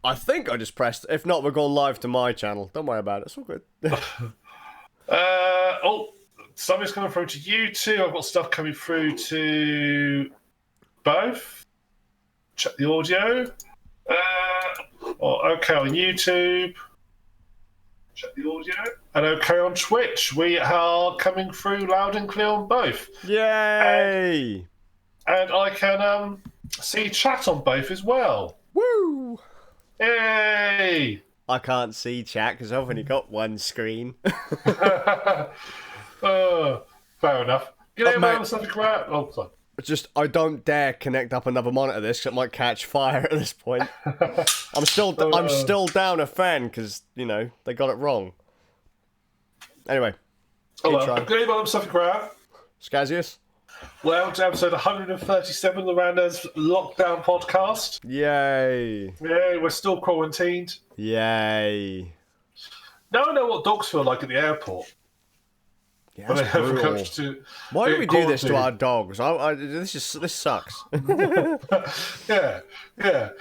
I think I just pressed. If not, we're going live to my channel. Don't worry about it. It's all good. Something's coming through to you too. I've got stuff coming through to both. Check the audio. Okay on YouTube. Check the audio. And okay on Twitch. We are coming through loud and clear on both. Yay! And I can see chat on both as well. Woo! Yay! I can't see chat because I've only got one screen. Fair enough. Get mate. something crap. Oh, sorry. Just, I don't dare connect up another monitor to this because it might catch fire at this point. I'm still down a fan because, you know, they got it wrong. Anyway. Get something crap. Skazz. Welcome to episode 137 of the Randos Lockdown Podcast. Yay. Yay, we're still quarantined. Yay. Now I know what dogs feel like at the airport. Yeah, why do we do this to our dogs? This sucks. Yeah. The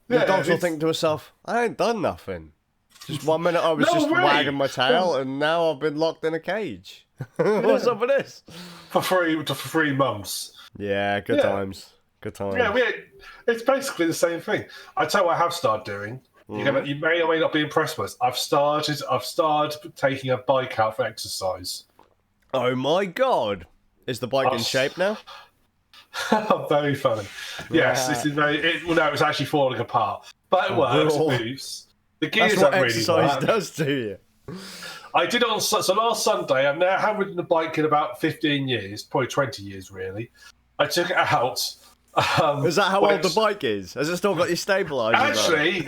dogs will think to herself, I ain't done nothing. Just 1 minute I was wagging my tail, and now I've been locked in a cage. What's up with this? For 3 months. Yeah, good times. Good times. Yeah, it's basically the same thing. I tell you what I have started doing. You may or may not be impressed with this. I've started taking a bike out for exercise. Oh my god! Is the bike in shape now? Very funny. Yes, this is it's actually falling apart, but it works. It moves. The gears That's what don't really exercise work. does to you. I did it on so last Sunday. I've now haven't ridden a bike in about 15 years, probably 20 years really. I took it out. Is that how old the bike is? Has it still got your stabiliser? Actually,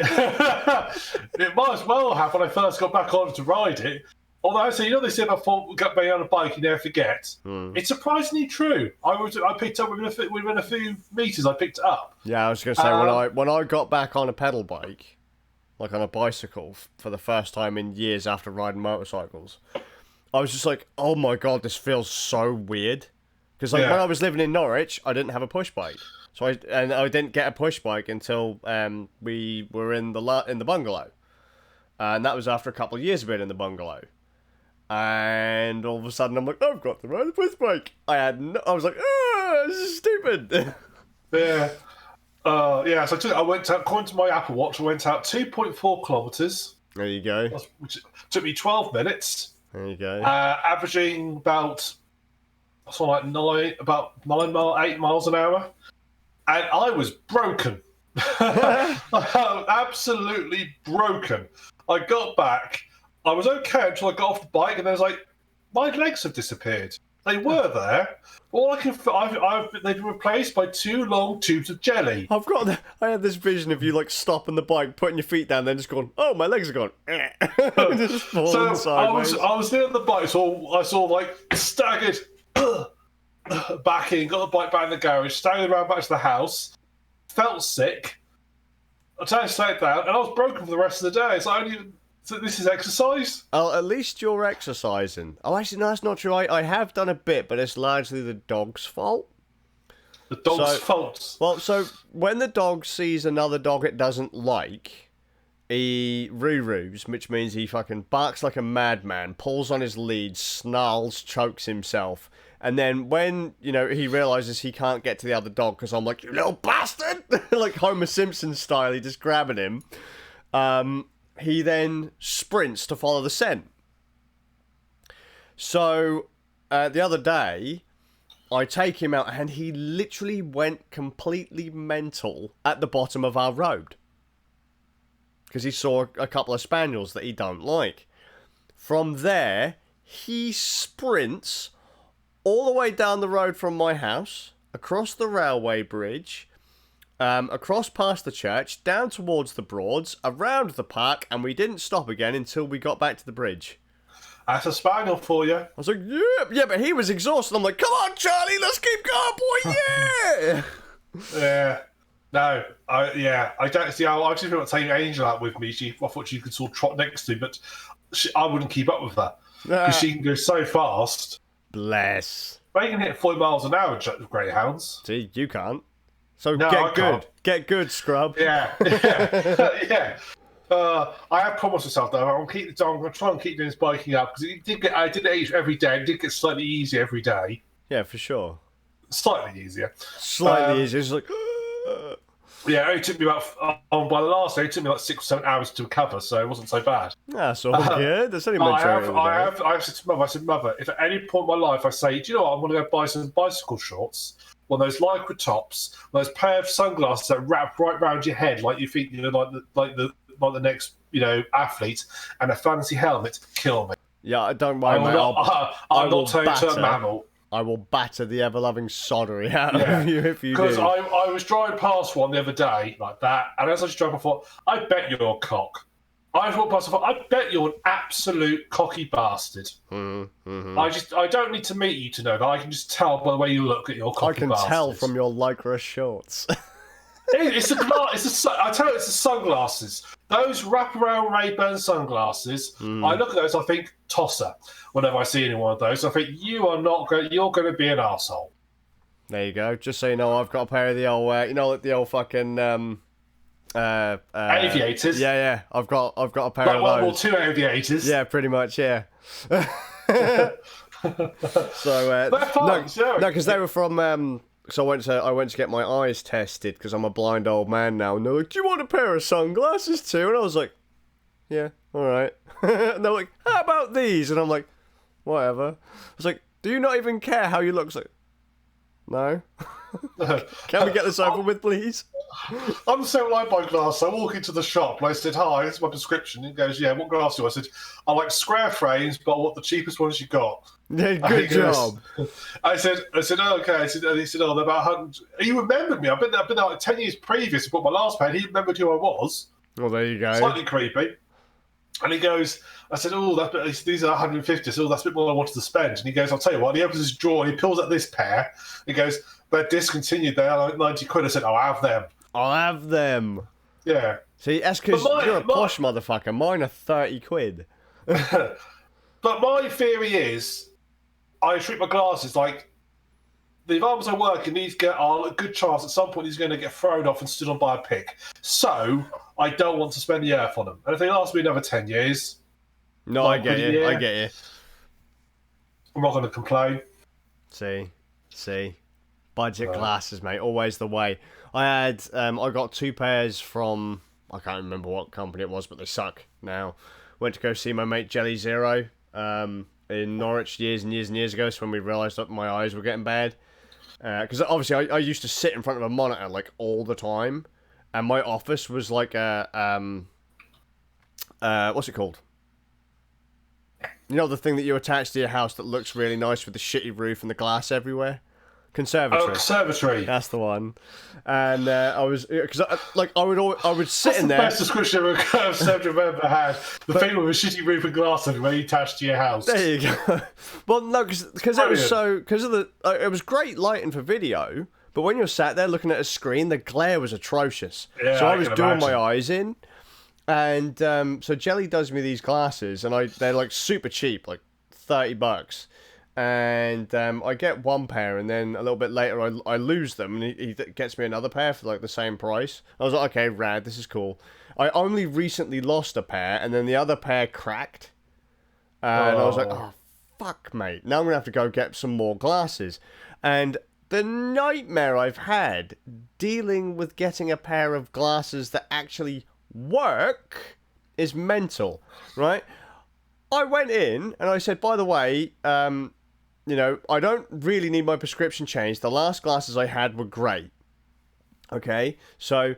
it might as well have when I first got back on to ride it. Although, so they say about getting on a bike, you never forget. It's surprisingly true. I picked up within a few meters. I picked it up. Yeah, I was going to say when I got back on a pedal bike, like on a bicycle, for the first time in years after riding motorcycles, I was just like, "Oh my god, this feels so weird." Because when I was living in Norwich, I didn't have a push bike, so I didn't get a push bike until we were in the bungalow, and that was after a couple of years of being in the bungalow. And all of a sudden, I'm like, I've got to ride a push bike. I was like, this is stupid. Yeah. So I went out, according to my Apple Watch, I went out 2.4 kilometres. There you go. Which took me 12 minutes. There you go. Averaging about 8 miles an hour. And I was broken. Absolutely broken. I got back. I was okay until I got off the bike, and I was like, my legs have disappeared. They were there. All they've been replaced by 2 long tubes of jelly. I had this vision of you like stopping the bike, putting your feet down, then just going, oh, my legs are gone. Just falling sideways. I was near the bike, so I saw like staggered back in, got the bike back in the garage, staggered around back to the house, felt sick. I turned straight down, and I was broken for the rest of the day. So this is exercise? Oh, at least you're exercising. Oh, actually, no, that's not true. I have done a bit, but it's largely the dog's fault. The dog's fault? Well, so when the dog sees another dog it doesn't like, he roo-roos, which means he fucking barks like a madman, pulls on his lead, snarls, chokes himself. And then when, he realises he can't get to the other dog, because I'm like, you little bastard! Like Homer Simpson style, he just grabbing him. He then sprints to follow the scent. So, the other day, I take him out and he literally went completely mental at the bottom of our road. Because he saw a couple of spaniels that he don't like. From there, he sprints all the way down the road from my house, across the railway bridge, across past the church, down towards the Broads, around the park, and we didn't stop again until we got back to the bridge. That's a spaniel for you. I was like, yeah, but he was exhausted. I'm like, come on, Charlie, let's keep going, boy, yeah! Yeah. No, I don't see how I just feel like taking Angel out with me. I thought she could sort of trot next to me, but I wouldn't keep up with that. Because she can go so fast. Bless. They can hit 40 miles an hour, greyhounds. See, you can't. So no, get Get good, scrub. Yeah, yeah. I have promised myself though. I'm going to try and keep doing this biking up because I did it every day. It did get slightly easier every day. Yeah, for sure. Slightly easier. Slightly easier. It's like. Yeah, it only took me by the last day, it took me like 6 or 7 hours to recover, so it wasn't so bad. That's all good. That's only I have said to Mother, Mother, if at any point in my life I say, do you know what, I'm going to go buy some bicycle shorts, one of those lycra tops, one of those pair of sunglasses that wrap right round your head, like you think, like the next, athlete, and a fancy helmet, kill me. Yeah, don't worry, mate. I'm not turning into a mammal. I will batter the ever-loving soddery out of you if you do. Because I was driving past one the other day like that, and as I was driving, I thought, I bet you're a cock. I walked past, I thought, I bet you're an absolute cocky bastard. Mm-hmm. I don't need to meet you to know that. I can just tell by the way you look at your cocky bastard. I can tell from your lycra shorts. It's I tell you, it's the sunglasses. Those wraparound Ray-Ban sunglasses. I look at those, I think tosser. Whenever I see any one of those, I think you're going to be an arsehole. There you go. Just so you know, I've got a pair of the old, like the old fucking aviators. Yeah. I've got a pair like of World those. War II aviators. Yeah, pretty much. Yeah. So they're fun. No, because they were from. So I went to get my eyes tested because I'm a blind old man now, and they're like, "Do you want a pair of sunglasses too?" And I was like, "Yeah, all right." And they're like, "How about these?" And I'm like, "Whatever." I was like, "Do you not even care how you look?" I was like, "No." Can we get this over with, please? I'm so like my glasses. I walk into the shop and I said, "Hi, this is my prescription." He goes, "Yeah, what glasses do you?" I said, "I like square frames, but I want the cheapest ones you got." Yeah, good job. I said, "Oh, okay." And he said, "Oh, they're about 100." He remembered me. I've been there like 10 years previous. I bought my last pair. He remembered who I was. Well, there you go. Slightly creepy. And he goes, I said, "Oh, these are 150. So that's a bit more than I wanted to spend." And he goes, "I'll tell you what." And he opens his drawer and he pulls out this pair. He goes, "They're discontinued. They're like 90 quid." I said, "I'll have them." I'll have them. Yeah. See, that's because you're a posh motherfucker. Mine are 30 quid. But my theory is, I treat my glasses like the arms I work in. These are a good chance at some point he's going to get thrown off and stood on by a pig. So I don't want to spend the earth on them. And if they last me another 10 years, no, I get you. I get you. I'm not going to complain. See, budget glasses, mate. Always the way. I got 2 pairs from, I can't remember what company it was, but they suck now. Went to go see my mate Jelly Zero in Norwich years and years and years ago. So when we realised that my eyes were getting bad. Because obviously I used to sit in front of a monitor like all the time. And my office was like a, what's it called? You know the thing that you attach to your house that looks really nice with the shitty roof and the glass everywhere? Conservatory. Oh, conservatory. That's the one. And I was, because I would sit in there. That's the best description of a conservatory I've ever had. The thing with a shitty roof and glass everywhere you attached to your house. There you go. Well, no, because it was so, because of the, it was great lighting for video, but when you're sat there looking at a screen, the glare was atrocious. Yeah, so I was doing my eyes in, and so Jelly does me these glasses, and they're like super cheap, like $30. And I get one pair, and then a little bit later I lose them, and he gets me another pair for like the same price. I was like, okay, rad, this is cool. I only recently lost a pair, and then the other pair cracked. And I was like, oh, fuck, mate. Now I'm going to have to go get some more glasses. And the nightmare I've had dealing with getting a pair of glasses that actually work is mental, right? I went in, and I said, by the way, I don't really need my prescription changed. The last glasses I had were great. Okay, so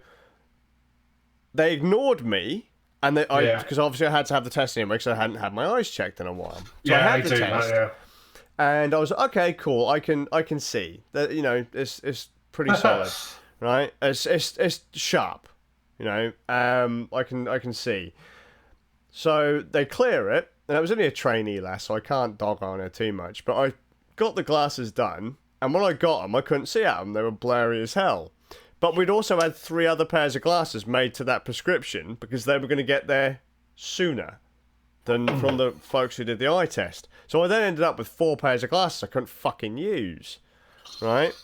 they ignored me, and because obviously I had to have the test anyway, because I hadn't had my eyes checked in a while. So I had the test, and I was like, okay, cool. I can see that. It's pretty solid, right? It's sharp. I can see. So they clear it. And I was only a trainee last, so I can't dog on her too much. But I got the glasses done, and when I got them, I couldn't see out them. They were blurry as hell. But we'd also had 3 other pairs of glasses made to that prescription because they were going to get there sooner than from the folks who did the eye test. So I then ended up with 4 pairs of glasses I couldn't fucking use, right?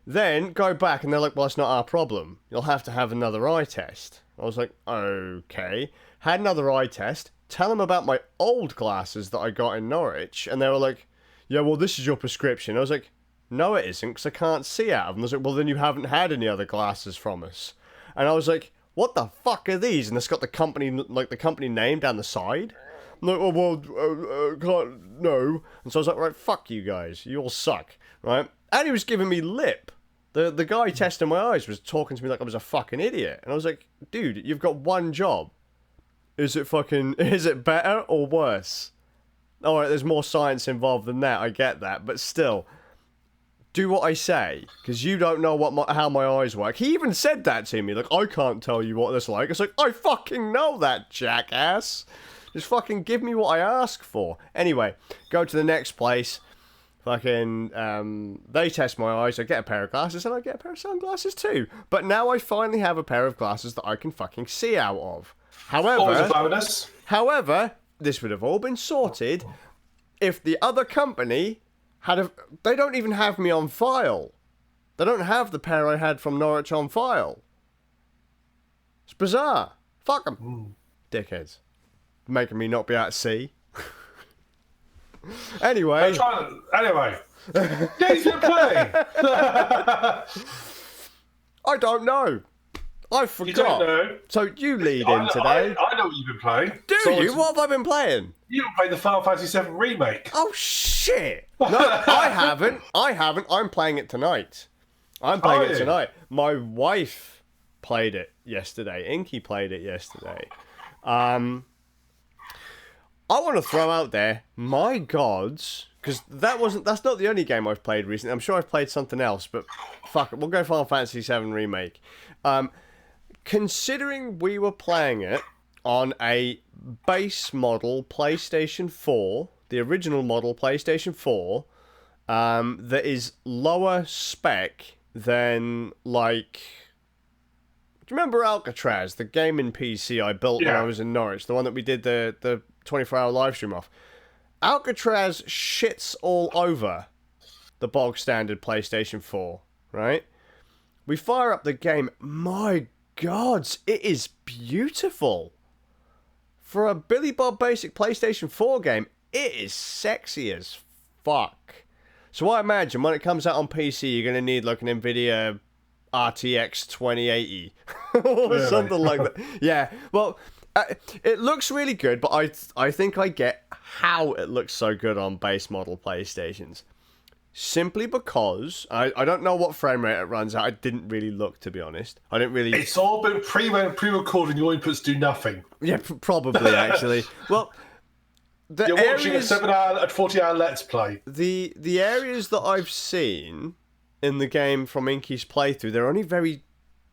Then go back and they're like, well, it's not our problem. You'll have to have another eye test. I was like, okay. Had another eye test. Tell them about my old glasses that I got in Norwich. And they were like, yeah, well, this is your prescription. I was like, no, it isn't, because I can't see out of them. I was like, well, then you haven't had any other glasses from us. And I was like, what the fuck are these? And it's got the company name down the side. I'm like, can't, no. And so I was like, right, fuck you guys. You all suck, right? And he was giving me lip. The guy testing my eyes was talking to me like I was a fucking idiot. And I was like, dude, you've got one job. Is it better or worse? Alright, there's more science involved than that, I get that. But still, do what I say. Because you don't know how my eyes work. He even said that to me. Like, I can't tell you what this like. It's like, I fucking know that, jackass. Just fucking give me what I ask for. Anyway, go to the next place. Fucking, they test my eyes, I get a pair of glasses, and I get a pair of sunglasses too. But now I finally have a pair of glasses that I can fucking see out of. Always a bonus. However, this would have all been sorted if the other company they don't even have me on file. They don't have the pair I had from Norwich on file. It's bizarre. Fuck them. Dickheads. Making me not be able to see. Anyway. Anyway. Games you're playing. I don't know. I forgot. You don't know. So you lead in today. I know what you've been playing. Do you? What have I been playing? You've been playing the Final Fantasy VII remake. Oh, shit. No, I haven't. I'm playing it tonight. I'm playing it tonight. My wife played it yesterday. Inky played it yesterday. I want to throw out there, my gods, because that's not the only game I've played recently. I'm sure I've played something else, but fuck it, we'll go Final Fantasy VII Remake. Considering we were playing it on a base model PlayStation 4, the original model PlayStation 4, that is lower spec than, like... Do you remember Alcatraz, the gaming PC I built when I was in Norwich? The one that we did the 24-hour live stream off. Alcatraz shits all over the bog standard PlayStation 4, right? We fire up the game. My gods, it is beautiful. For a Billy Bob basic PlayStation 4 game, it is sexy as fuck. So I imagine when it comes out on PC, you're going to need like an NVIDIA RTX 2080 or something like that. Yeah, well... it looks really good, but I think I get how it looks so good on base model PlayStations. Simply because I don't know what frame rate it runs at. I didn't really look, to be honest. I didn't really... It's all been pre-recorded, your inputs do nothing. Yeah, probably, actually. Well, you're watching a 7-hour and 40-hour Let's Play. The areas that I've seen in the game from Inky's playthrough, they're only very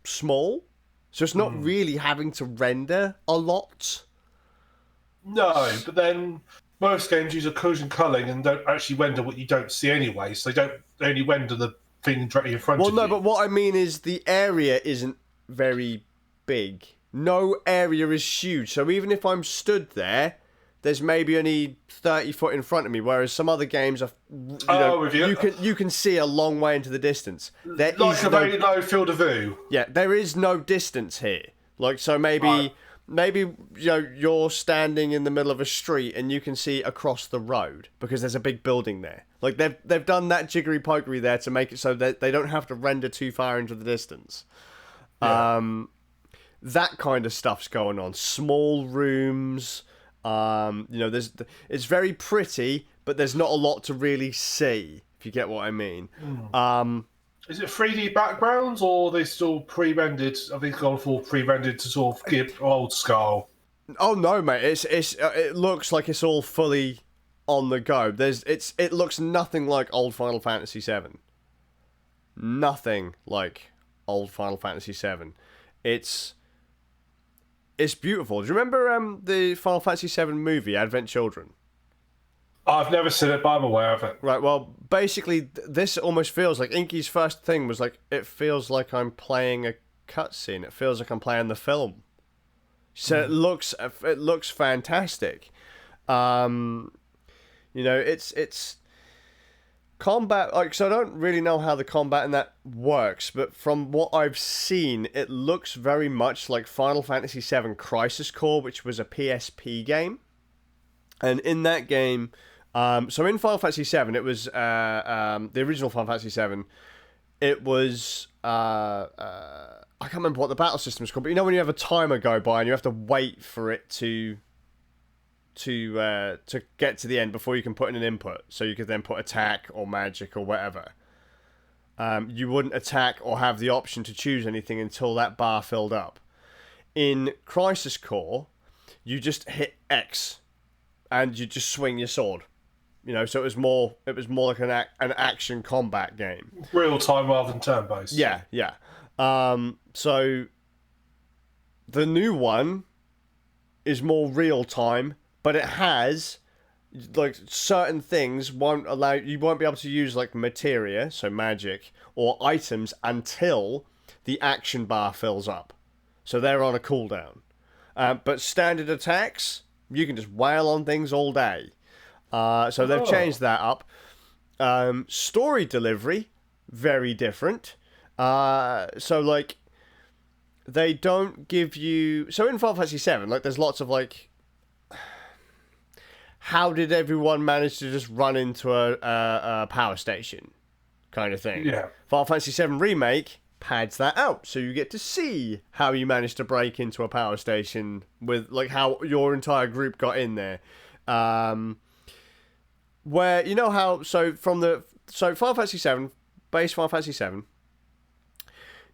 small. So it's not really having to render a lot. No, but then most games use occlusion culling and don't actually render what you don't see anyway. So they only render the thing directly in front of you. Well, no, but what I mean is the area isn't very big. No area is huge. So even if I'm stood there, there's maybe only 30 foot in front of me, whereas some other games are, you can see a long way into the distance. There like is a very low field of view. Yeah, there is no distance here. Like, so maybe you're standing in the middle of a street and you can see across the road because there's a big building there. Like they've done that jiggery pokery there to make it so that they don't have to render too far into the distance. Yeah. That kind of stuff's going on. Small rooms. It's very pretty, but there's not a lot to really see, if you get what I mean. Is it 3D backgrounds, or are they still pre-rendered? I think gone for pre-rendered to sort of give old style. Oh no, mate! It looks like it's all fully on the go. It looks nothing like old Final Fantasy VII. Nothing like old Final Fantasy VII. It's beautiful. Do you remember the Final Fantasy VII movie, Advent Children? I've never seen it, but I'm aware of it. Right, well, basically, this almost feels like... Inky's first thing was like, it feels like I'm playing a cutscene. It feels like I'm playing the film. So it looks fantastic. It's combat, like, so I don't really know how the combat in that works, but from what I've seen, it looks very much like Final Fantasy VII Crisis Core, which was a PSP game. And in that game, so in Final Fantasy VII, it was the original Final Fantasy VII. It was I can't remember what the battle system is called, but you know when you have a timer go by and you have to wait for it to get to the end before you can put in an input, so you could then put attack or magic or whatever. You wouldn't attack or have the option to choose anything until that bar filled up. In Crisis Core, you just hit X, and you just swing your sword. You know, so it was more like an action combat game, real time rather than turn based. Yeah. So the new one is more real time, but it has like certain things won't be able to use like materia, so magic or items, until the action bar fills up. So they're on a cooldown. But standard attacks, you can just wail on things all day. So they've changed that up. Story delivery, very different. So like, they don't give you... So in Final Fantasy VII, like, there's lots of like, how did everyone manage to just run into a power station kind of thing? Yeah. Final Fantasy VII Remake pads that out, so you get to see how you managed to break into a power station, with like how your entire group got in there. Where, you know how, so Final Fantasy VII, base Final Fantasy VII,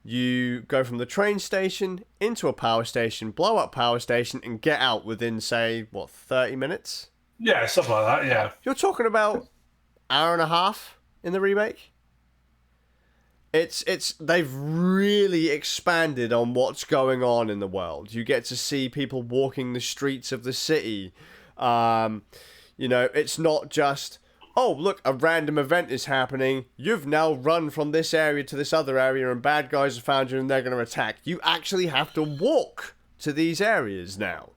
you go from the train station into a power station, blow up power station, and get out within, say, 30 minutes? Yeah, stuff like that, yeah. You're talking about hour and a half in the remake? They've really expanded on what's going on in the world. You get to see people walking the streets of the city. You know, it's not just, oh, look, a random event is happening. You've now run from this area to this other area and bad guys have found you and they're going to attack. You actually have to walk to these areas now.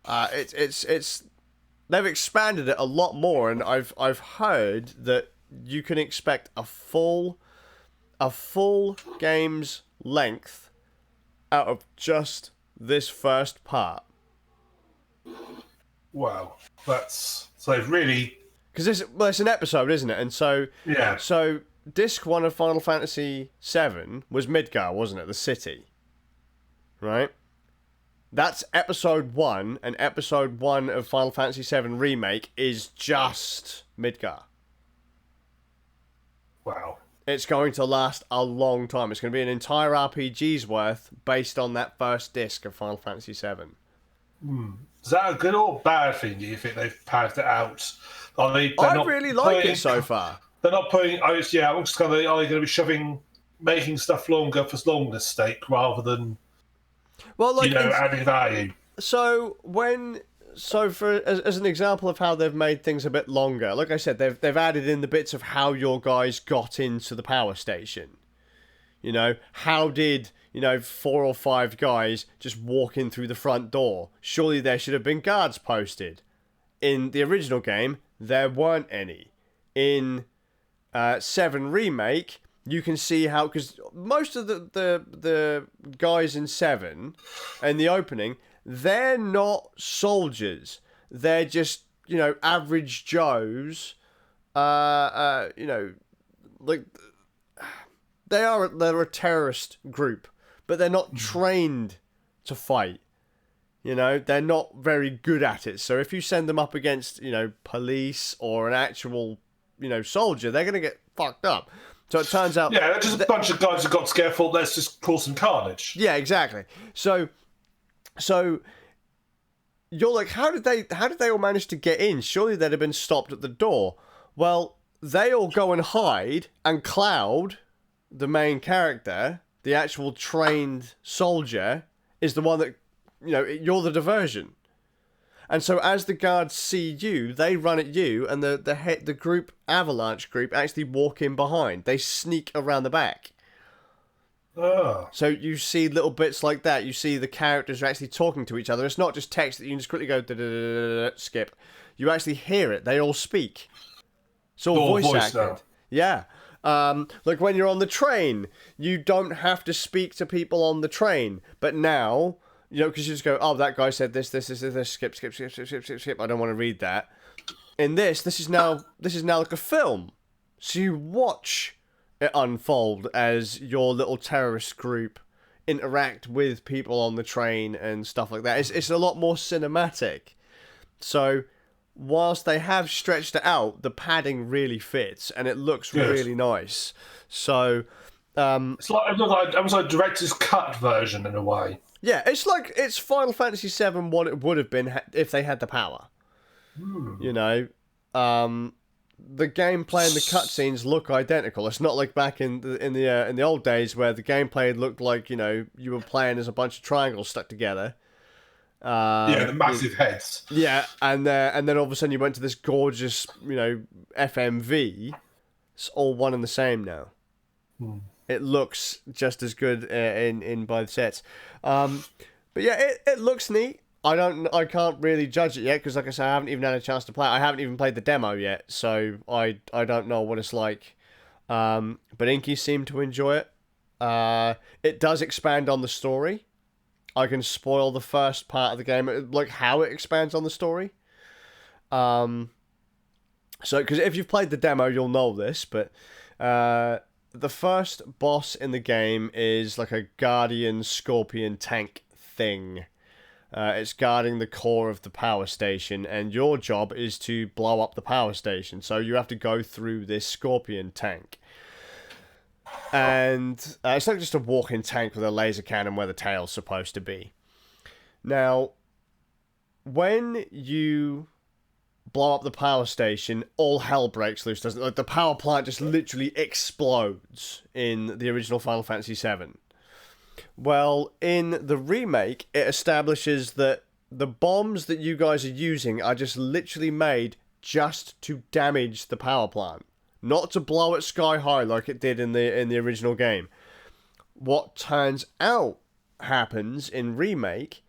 They've expanded it a lot more, and I've heard that you can expect a full game's length out of just this first part. Wow, so they've really, because it's an episode, isn't it? And so yeah. So disc 1 of Final Fantasy VII was Midgar, wasn't it? The city, right? That's episode 1, and episode 1 of Final Fantasy VII Remake is just Midgar. Wow. It's going to last a long time. It's going to be an entire RPG's worth based on that first disc of Final Fantasy VII. Is that a good or bad thing, do you think they've padded it out? I really like it so far. They're not putting... I'm just kind of... Are they going to be making stuff longer for longness sake rather than, adding value? So as an example of how they've made things a bit longer, like I said, they've added in the bits of how your guys got into the power station. You know, how did 4 or 5 guys just walk in through the front door? Surely there should have been guards posted. In the original game, there weren't any. In 7 Remake, you can see how, because most of the guys in 7 in the opening, they're not soldiers. They're just, average Joes. Like, they're a terrorist group, but they're not trained to fight. They're not very good at it. So if you send them up against, police or an actual, soldier, they're going to get fucked up. So it turns out... Yeah, they're just a bunch of guys who got scared, thought, let's just cause some carnage. Yeah, exactly. So you're like, how did they all manage to get in? Surely they'd have been stopped at the door. Well, they all go and hide, and Cloud, the main character, the actual trained soldier, is the one that, you're the diversion. And so as the guards see you, they run at you, and the group, Avalanche group, actually walk in behind. They sneak around the back. Oh. So you see little bits like that. You see the characters are actually talking to each other. It's not just text that you can just quickly go skip. You actually hear it. They all speak. It's all Or voice voice acted. now. Yeah. Like when you're on the train, you don't have to speak to people on the train. But now, because you just go, oh, that guy said this, skip, skip, skip, skip, skip, skip, skip. I don't want to read that. In this is now like a film. So you watch it unfold as your little terrorist group interact with people on the train and stuff like that. It's a lot more cinematic. So whilst they have stretched it out, the padding really fits and it looks really nice. So It's like almost like a director's cut version in a way. yeah, it's Final Fantasy VII what it would have been if they had the power. The gameplay and the cutscenes look identical. It's not like back in the old days where the gameplay looked like you were playing as a bunch of triangles stuck together. The massive heads. Yeah, and then all of a sudden you went to this gorgeous FMV. It's all one and the same now. It looks just as good in both sets. But yeah, it looks neat. I can't really judge it yet because, like I said, I haven't even had a chance to play it. I haven't even played the demo yet, so I don't know what it's like. But Inky seemed to enjoy it. It does expand on the story. I can spoil the first part of the game, like how it expands on the story. So, because if you've played the demo, you'll know this, but the first boss in the game is like a guardian scorpion tank thing. It's guarding the core of the power station, and your job is to blow up the power station. So you have to go through this scorpion tank. And it's not just a walking tank with a laser cannon where the tail's supposed to be. Now, when you blow up the power station, all hell breaks loose, doesn't it? Like, the power plant just literally explodes in the original Final Fantasy VII. Well, in the remake, it establishes that the bombs that you guys are using are just literally made just to damage the power plant, not to blow it sky high like it did in the original game. What turns out happens in remake,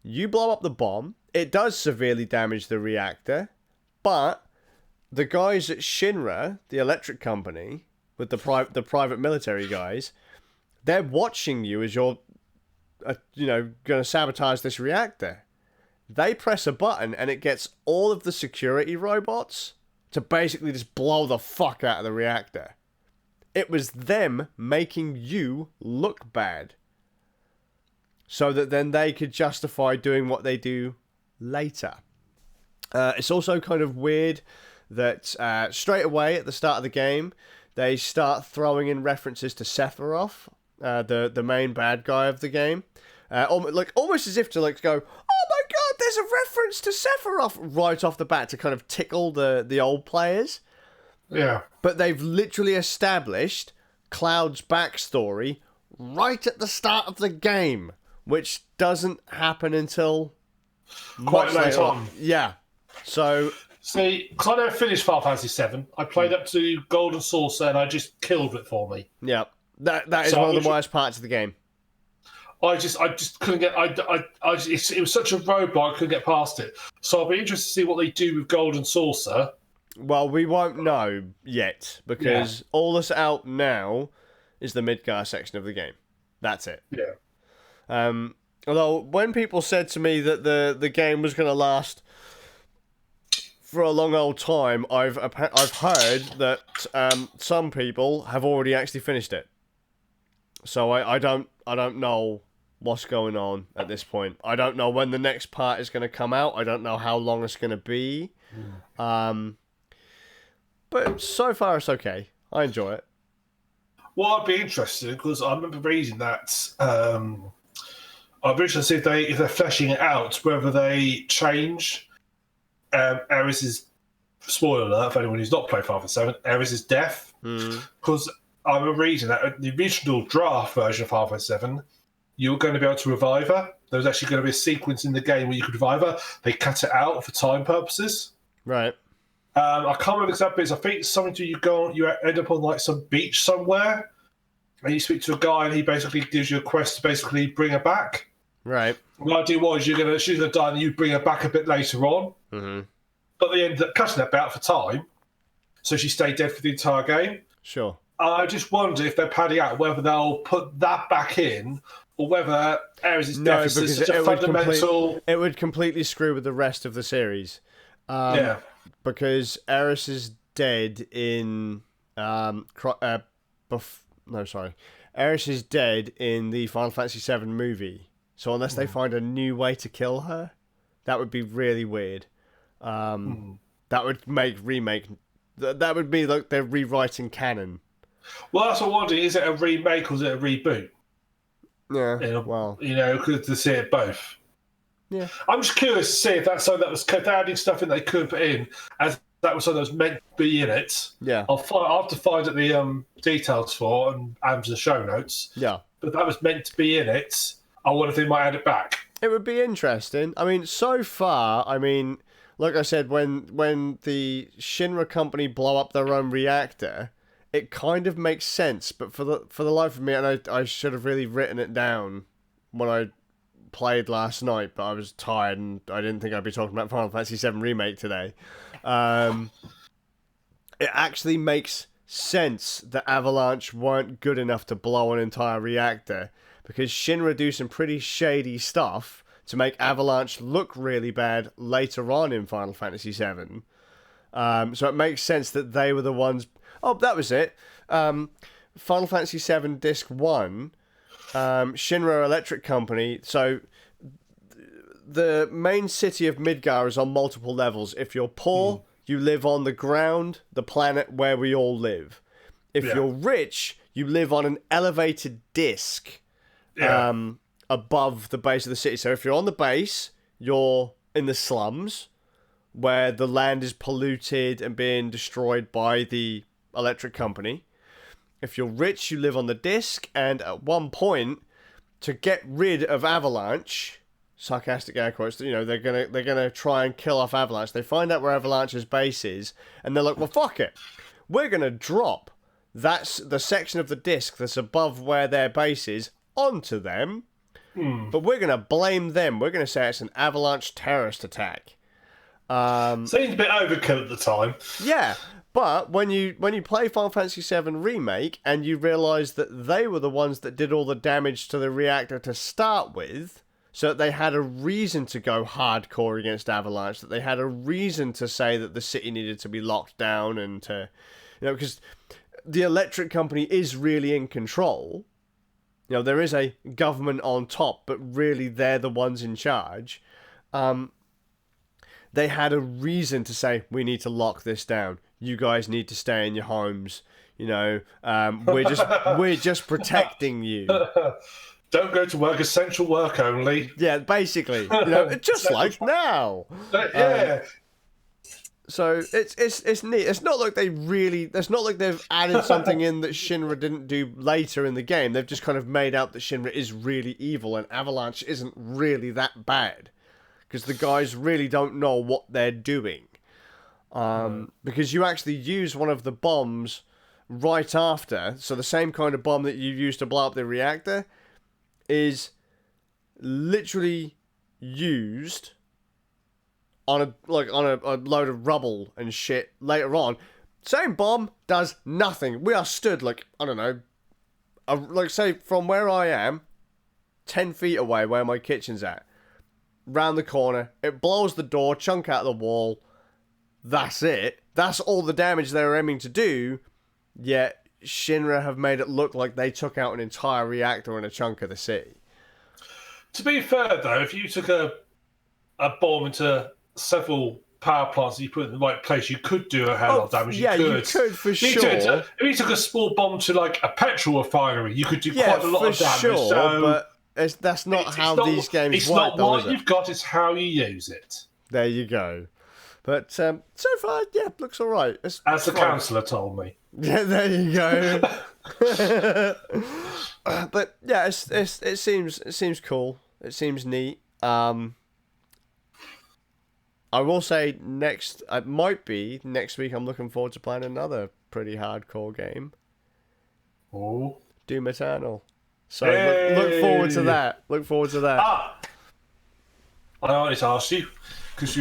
you blow up the bomb, it does severely damage the reactor, but the guys at Shinra, the electric company, with the private military guys, they're watching you as you're, going to sabotage this reactor. They press a button and it gets all of the security robots to basically just blow the fuck out of the reactor. It was them making you look bad. So that then they could justify doing what they do later. It's also kind of weird that straight away at the start of the game, they start throwing in references to Sephiroth, the main bad guy of the game. Almost as if to go, oh my god, there's a reference to Sephiroth right off the bat to kind of tickle the old players. Yeah. But they've literally established Cloud's backstory right at the start of the game, which doesn't happen until quite late on. Yeah. So see, because I never finished Final Fantasy VII, I played up to Golden Saucer and I just killed it for me. Yeah. That is one of the worst parts of the game. I just couldn't get. It was such a roadblock, I couldn't get past it. So I'll be interested to see what they do with Golden Saucer. Well, we won't know yet because all that's out now is the Midgar section of the game. That's it. Yeah. Although when people said to me that the game was going to last for a long old time, I've heard that some people have already actually finished it. So I don't know what's going on at this point. I don't know when the next part is going to come out. I don't know how long it's going to be. But so far it's okay. I enjoy it. Well, I'd be interested because I remember reading that. I'd be interested to see if they're fleshing it out, whether they change Aeris's, spoiler alert for anyone who's not played Final Fantasy VII, Aeris's death. Because I remember reading that the original draft version of Final Fantasy VII, you were going to be able to revive her. There was actually going to be a sequence in the game where you could revive her. They cut it out for time purposes. Right. I can't remember exact bits. I think it's something to you end up on some beach somewhere, and you speak to a guy, and he basically gives you a quest to basically bring her back. Right. The idea was she's gonna die, and you bring her back a bit later on. Mm-hmm. But they ended up cutting that bit out for time. so she stayed dead for the entire game. Sure. I just wonder if they're padding out whether they'll put that back in or whether Ares' death is such a fundamental. It would completely screw with the rest of the series. Yeah. Because Ares is dead in Ares is dead in the Final Fantasy VII movie. So unless they find a new way to kill her, that would be really weird. That would make remake. That would be like they're rewriting canon. Well, that's what I'm wondering. Is it a remake or is it a reboot? Yeah. Well, good to see it both. Yeah. I'm just curious to see if that's something that was adding stuff in they could put in, as that was something that was meant to be in it. Yeah. I'll have to find out the details for and add to the show notes. Yeah. But that was meant to be in it. I wonder if they might add it back. It would be interesting. I mean, so far, like I said, when the Shinra company blow up their own reactor, it kind of makes sense. But for the life of me, and I should have really written it down when I played last night, but I was tired and I didn't think I'd be talking about Final Fantasy VII Remake today. It actually makes sense that Avalanche weren't good enough to blow an entire reactor, because Shinra do some pretty shady stuff to make Avalanche look really bad later on in Final Fantasy VII. So it makes sense that they were the ones... Oh, that was it. Final Fantasy VII Disc 1, Shinra Electric Company. So the main city of Midgar is on multiple levels. If you're poor, you live on the ground, the planet where we all live. If you're rich, you live on an elevated disc above the base of the city. So if you're on the base, you're in the slums, where the land is polluted and being destroyed by the electric company. If you're rich, you live on the disc, and at one point, to get rid of Avalanche, sarcastic air quotes, they're gonna try and kill off Avalanche. They find out where Avalanche's base is, and they're like, well, fuck it, we're gonna drop that's the section of the disc that's above where their base is onto them, but we're gonna blame them. We're gonna say it's an Avalanche terrorist attack. Seems a bit overkill at the time. Yeah, but when you play Final Fantasy VII Remake and you realise that they were the ones that did all the damage to the reactor to start with, so that they had a reason to go hardcore against Avalanche, that they had a reason to say that the city needed to be locked down and to, because the electric company is really in control. There is a government on top, but really they're the ones in charge. They had a reason to say, we need to lock this down. You guys need to stay in your homes. We're just protecting you. Don't go to work, essential work only. Yeah, basically. Just like now. Yeah. So it's neat. It's not like they've added something in that Shinra didn't do later in the game. They've just kind of made out that Shinra is really evil and Avalanche isn't really that bad, because the guys really don't know what they're doing. Because you actually use one of the bombs right after, so the same kind of bomb that you used to blow up the reactor is literally used on a load of rubble and shit later on. Same bomb does nothing. We are stood say from where I am, 10 feet away where my kitchen's at, round the corner, it blows the door, chunk out the wall. That's it. That's all the damage they were aiming to do, yet Shinra have made it look like they took out an entire reactor and a chunk of the city. To be fair, though, if you took a bomb into several power plants that you put in the right place, you could do a hell of damage. You could for sure. If you took a small bomb to a petrol refinery, you could do quite a lot of damage. Sure, so but that's not how these games work. It's not what you've got; it's how you use it. There you go. But so far, looks all right. As the counsellor told me. Yeah, there you go. But yeah, it seems cool. It seems neat. I will say it might be next week. I'm looking forward to playing another pretty hardcore game. Oh, Doom Eternal. So look forward to that. Look forward to that. I wanted to ask you, because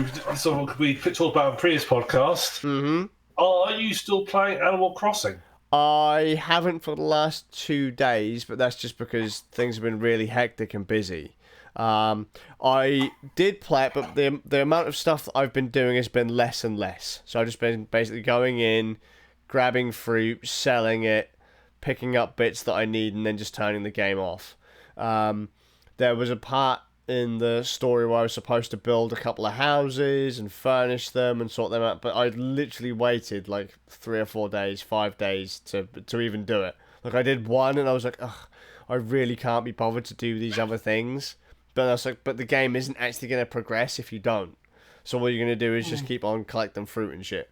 we talked about on previous podcast. Mm-hmm. Are you still playing Animal Crossing? I haven't for the last 2 days, but that's just because things have been really hectic and busy. I did play it, but the amount of stuff that I've been doing has been less and less. So I've just been basically going in, grabbing fruit, selling it, picking up bits that I need, and then just turning the game off. There was a part in the story where I was supposed to build a couple of houses and furnish them and sort them out, but I literally waited like 3 or 4 days, 5 days to even do it. Like I did one and I was like, ugh, I really can't be bothered to do these other things. But I was like, but the game isn't actually going to progress if you don't. So what you're going to do is just keep on collecting fruit and shit.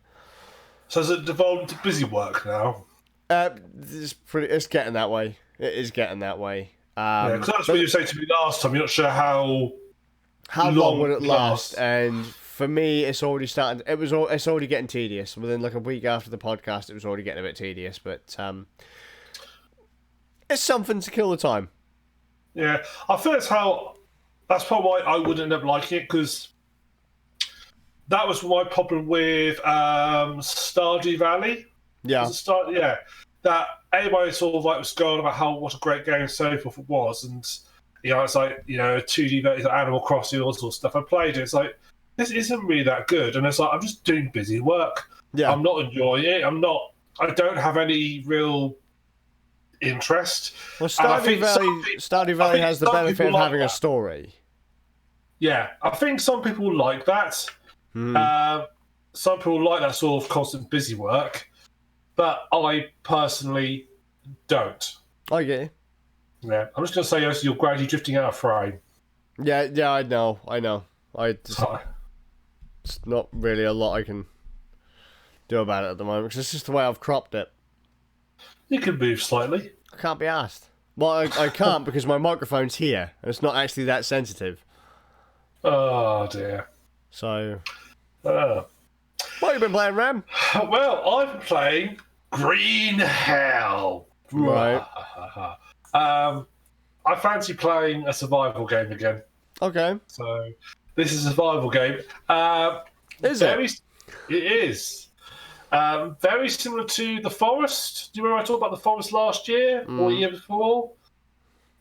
So has it devolved into busy work now? It's getting that way. It is getting that way. Yeah, because that's what you were saying to me last time. You're not sure how long would it last? And for me, it's already starting. It's already getting tedious. Within like a week after the podcast, it was already getting a bit tedious. But it's something to kill the time. Yeah, I think that's probably why I would end up liking it, because that was my problem with Stardew Valley. Yeah. Yeah. That everybody sort of like was going about what a great game and so forth it was, and it's like 2D version of Animal Crossing, all sorts of stuff. I played it. It's like this isn't really that good, and it's like I'm just doing busy work. Yeah. I'm not enjoying it. I don't have any real interest. Well, Stardew Valley has the benefit of having a story. Yeah, I think some people like that. Some people like that sort of constant busy work. But I personally don't. I get you. Yeah, I'm just going to say, yes, you're gradually drifting out of frame. Yeah, I know. It's not really a lot I can do about it at the moment, because it's just the way I've cropped it. You can move slightly. I can't be asked. Well, I can't because my microphone's here, and it's not actually that sensitive. Oh, dear. So... What have you been playing, Ram? Well, I've been playing Green Hell. Right. I fancy playing a survival game again. Okay. So, this is a survival game. Is it? It is. Very similar to The Forest. Do you remember I talked about The Forest last year or the year before?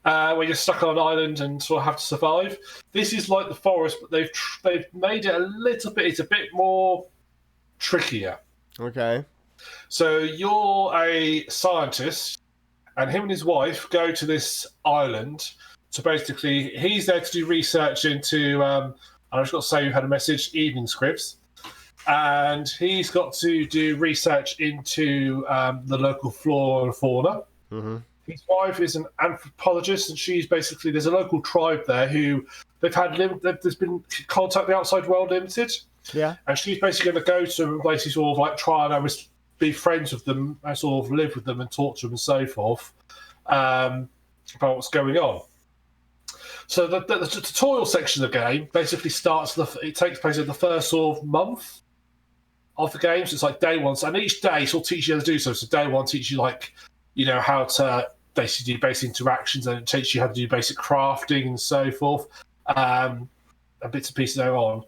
Where you're stuck on an island and sort of have to survive. This is like The Forest, but they've made it a little bit. It's a bit more trickier. Okay. So you're a scientist, and him and his wife go to this island. So basically, he's there to do research into. I've just got to say, you had a message, evening scripts, and he's got to do research into the local flora and fauna. Mm-hmm. His wife is an anthropologist, and she's basically, there's a local tribe there who there's been contact with the outside world limited. Yeah. And she's basically going to go to them and basically sort of like try and be friends with them and sort of live with them and talk to them and so forth about what's going on. So the tutorial section of the game basically it takes place in the first sort of month of the game. So it's like day one. And each day sort of teaches you how to do so. So day one teaches you like, how to basically do basic interactions, and it teaches you how to do basic crafting and so forth, and bits and pieces there on.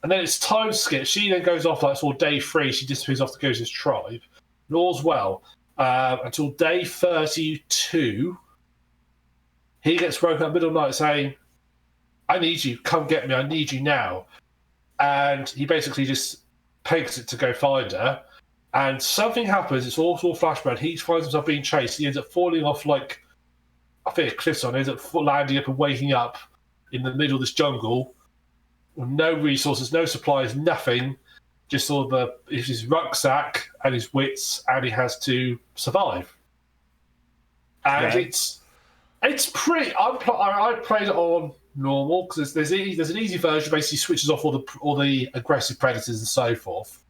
And then it's time skip. She then goes off like sort of day 3. She disappears off to go to his tribe. And all's well until day 32. He gets woken up middle of the night saying, "I need you. Come get me. I need you now." And he basically just pegs it to go find her. And something happens. It's all sort of flashback. He finds himself being chased. He ends up falling off like, I think a cliff. He ends up landing up and waking up in the middle of this jungle with no resources, no supplies, nothing. Just sort of his rucksack and his wits, and he has to survive. And it's pretty. I played it on normal because there's an easy version. Basically, switches off all the aggressive predators and so forth.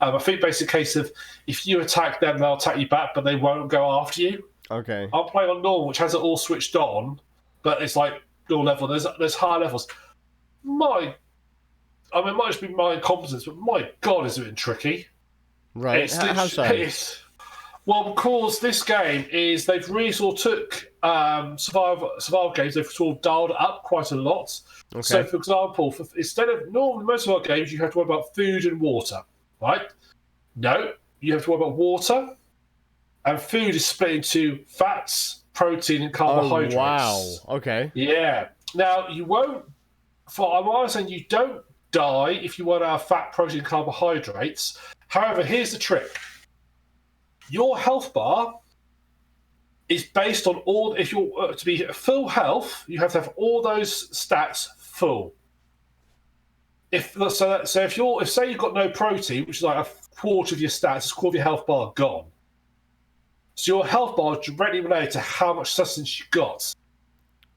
I think basically a case of if you attack them, they'll attack you back, but they won't go after you. Okay. I'm playing on normal, which has it all switched on, but it's like normal level. There's higher levels. It might just be my incompetence, but my God, is it tricky? Right. How so? Well, because this game is, they've really sort of took survival games, they've sort of dialed it up quite a lot. Okay. So, for example, instead of normally most of our games, you have to worry about food and water, right? No, you have to worry about water, and food is split into fats, protein, and Oh carbohydrates. wow. Okay. Yeah. Now you won't. I'm saying you don't die if you want to have fat, protein, and carbohydrates. However, here's the trick: your health bar is based on all. If you're to be full health, you have to have all those stats full. If say you've got no protein, which is like a quarter of your stats, a quarter of your health bar gone. So your health bar is directly related to how much sustenance you got,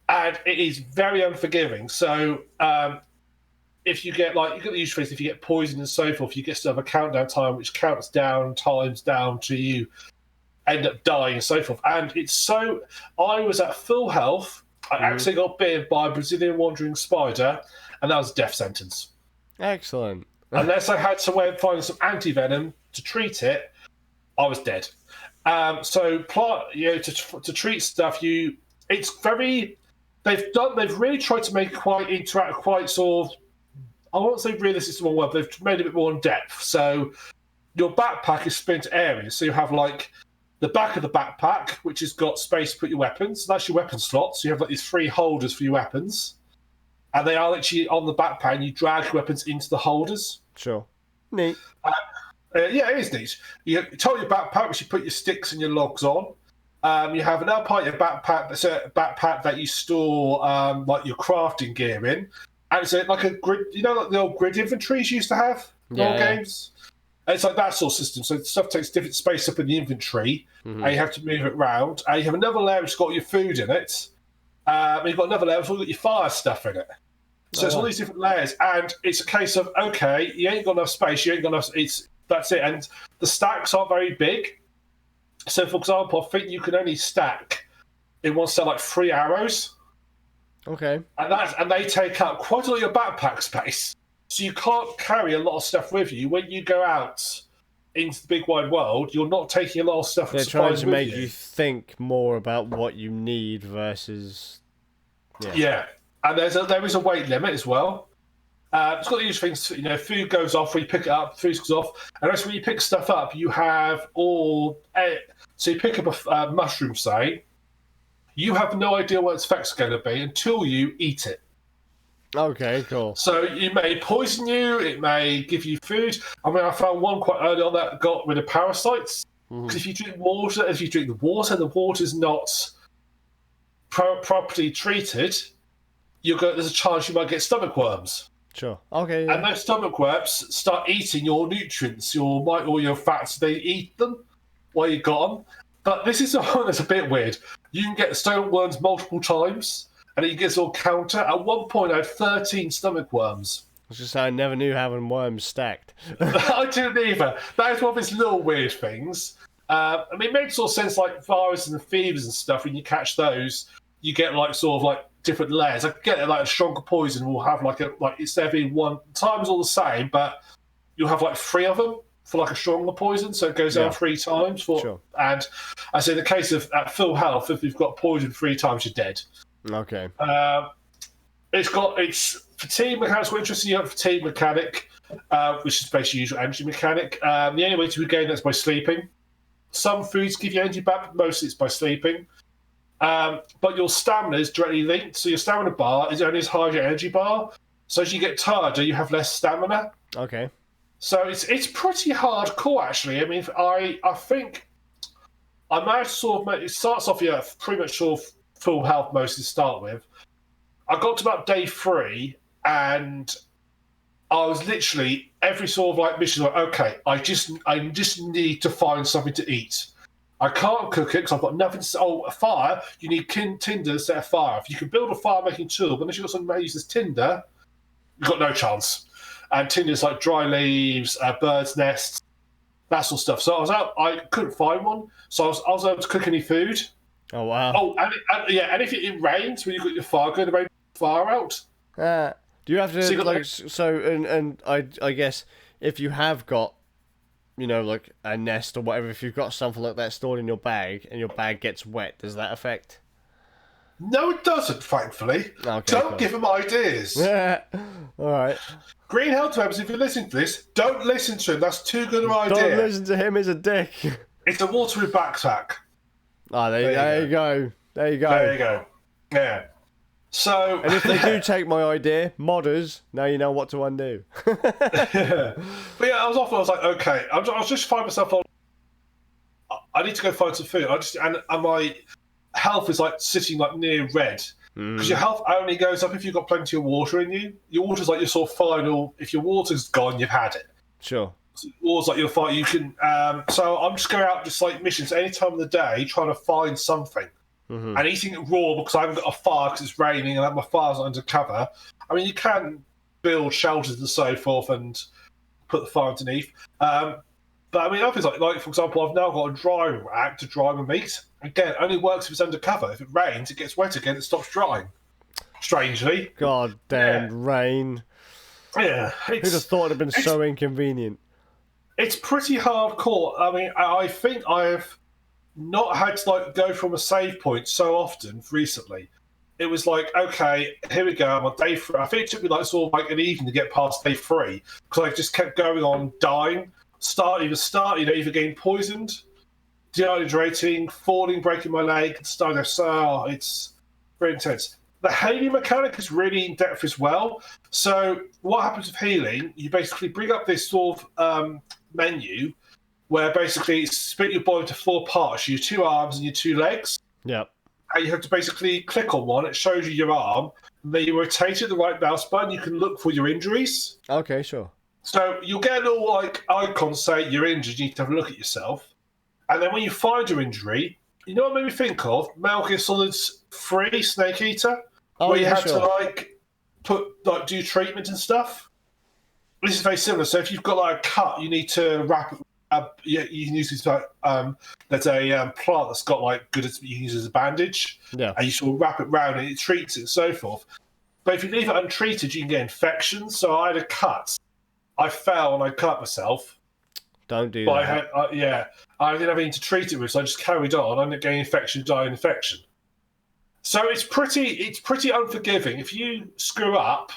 and it is very unforgiving. So if you get you got the usual things, if you get poisoned and so forth, you get to have a countdown time which counts down times down to you end up dying and so forth. And it's so I was at full health. I actually got bitten by a Brazilian wandering spider, and that was a death sentence. Excellent. Unless I had to find some anti-venom to treat it, I was dead. To treat stuff, it's very. They've really tried to make it quite sort of. I won't say realistic is one word, but they've made it a bit more in depth. So your backpack is split into areas. So you have like the back of the backpack, which has got space to put your weapons. So that's your weapon slot. So you have like these 3 holders for your weapons. And they are literally on the backpack, and you drag your weapons into the holders. Sure. Neat. Yeah, it is neat. You tote your backpack, which you put your sticks and your logs on. You have another part of your backpack that's a backpack that you store like your crafting gear in. And it's like a grid, like the old grid inventories you used to have in old games? And it's like that sort of system. So stuff takes different space up in the inventory, and you have to move it around. And you have another layer which has got your food in it. And you've got another layer which has got your fire stuff in it. So it's all these different layers, and it's a case of, okay, you ain't got enough space, you ain't got enough. That's it, and the stacks aren't very big. So, for example, I think you can only stack in one set like 3 arrows. Okay. And they take up quite a lot of your backpack space, so you can't carry a lot of stuff with you when you go out into the big wide world. You're not taking a lot of stuff. They're trying to make you think more about what you need versus. Yeah. And there is a weight limit as well. It's got the usual things, food goes off when you pick it up, food goes off. And also when you pick stuff up, you have so you pick up a mushroom, say, you have no idea what its effects are going to be until you eat it. Okay, cool. So it may poison you, it may give you food. I mean, I found one quite early on that got rid of parasites. Because if you drink the water, the water's not properly treated, there's a chance you might get stomach worms. Sure. Okay. Yeah. And those stomach worms start eating your nutrients, or your fats. They eat them while you got them. But this is the one that's a bit weird. You can get stomach worms multiple times, and it gets all counter. At one point, I had 13 stomach worms. It's just I never knew having worms stacked. I didn't either. That is one of these little weird things. I mean, it makes all sense, like viruses and fevers and stuff. When you catch those, you get different layers. I get it, like a stronger poison will have instead of being one times all the same, but you'll have like 3 of them for like a stronger poison, so it goes down 3 times. Sure. And I say in the case of at full health, if you've got poison 3 times, you're dead. Okay. It's fatigue mechanics. What interesting, you have fatigue mechanic, which is basically usual energy mechanic. The only way to regain that is by sleeping. Some foods give you energy back, but mostly it's by sleeping. But your stamina is directly linked. So your stamina bar is only as high as your energy bar. So as you get tired, you have less stamina. Okay. So it's pretty hardcore, actually. I mean, I think I managed to sort of it starts off pretty much sort of full health mostly to start with. I got to about day 3, and I was literally every sort of mission okay, I just need to find something to eat. I can't cook it because I've got nothing to... a fire, you need tinder to set a fire. If you can build a fire-making tool, but unless you've got something that uses tinder, you've got no chance. And tinder's like dry leaves, birds' nests, that sort of stuff. So I was out, I couldn't find one, so I was able to cook any food. Oh, wow. Oh, and if it rains, when you've got your fire going, the rain fire out. Do you have to, so and I guess if you have got, like a nest or whatever, if you've got something like that stored in your bag and your bag gets wet, does that affect? No, it doesn't, thankfully. Okay, Don't cool. give him ideas. Yeah. All right. Green Helltones, if you're listening to this, don't listen to him. That's too good an idea. Don't listen to him. He's a dick. It's a watery backpack. Ah, there you go. There you go. There you go. Yeah. So. And if they do take my idea, modders, now you know what to undo. Yeah. But yeah, I was like, okay. I was just finding myself on. I need to go find some food. And my health is like sitting like near red. Because your health only goes up if you've got plenty of water in you. Your water's like your sort of final. If your water's gone, you've had it. Sure. Water's like your fight. You can. So I'm just going out just like missions any time of the day, trying to find something. And eating it raw because I haven't got a fire because it's raining and my fire's not under cover. I mean, you can build shelters and so forth and put the fire underneath. But I mean, other things like for example, I've now got a dry rack to dry my meat. Again, only works if it's under cover. If it rains, it gets wet again, it stops drying. Strangely. God damn rain. Yeah. Who'd have thought it'd been so inconvenient? It's pretty hardcore. I mean, I think I've not had to like go from a save point so often recently. It was like, okay, here we go. I'm on day 3. I think it took me like sort of like an evening to get past day 3 because I just kept going on dying. Either getting poisoned, dehydrating, falling, breaking my leg, and starting. So it's very intense. The healing mechanic is really in depth as well. So what happens with healing? You basically bring up this sort of menu where basically it's split your body into 4 parts: your 2 arms and your 2 legs. Yep. And you have to basically click on one. It shows you your arm. And then you rotate it the right mouse button. You can look for your injuries. Okay, sure. So you'll get a little like icon say you're injured. You need to have a look at yourself. And then when you find your injury, you know what made me think of? Metal Gear Solid's 3 Snake Eater, where you had to like do treatment and stuff. This is very similar. So if you've got like a cut, you need to wrap it. You can use this like there's a plant that's got like you can use as a bandage. Yeah. And you sort of wrap it round and it treats it and so forth. But if you leave it untreated, you can get infections. So I had a cut. I fell and I cut myself. Don't do that. I didn't have anything to treat it with, so I just carried on. I ended up getting infection, dying infection. So it's pretty unforgiving. If you screw up,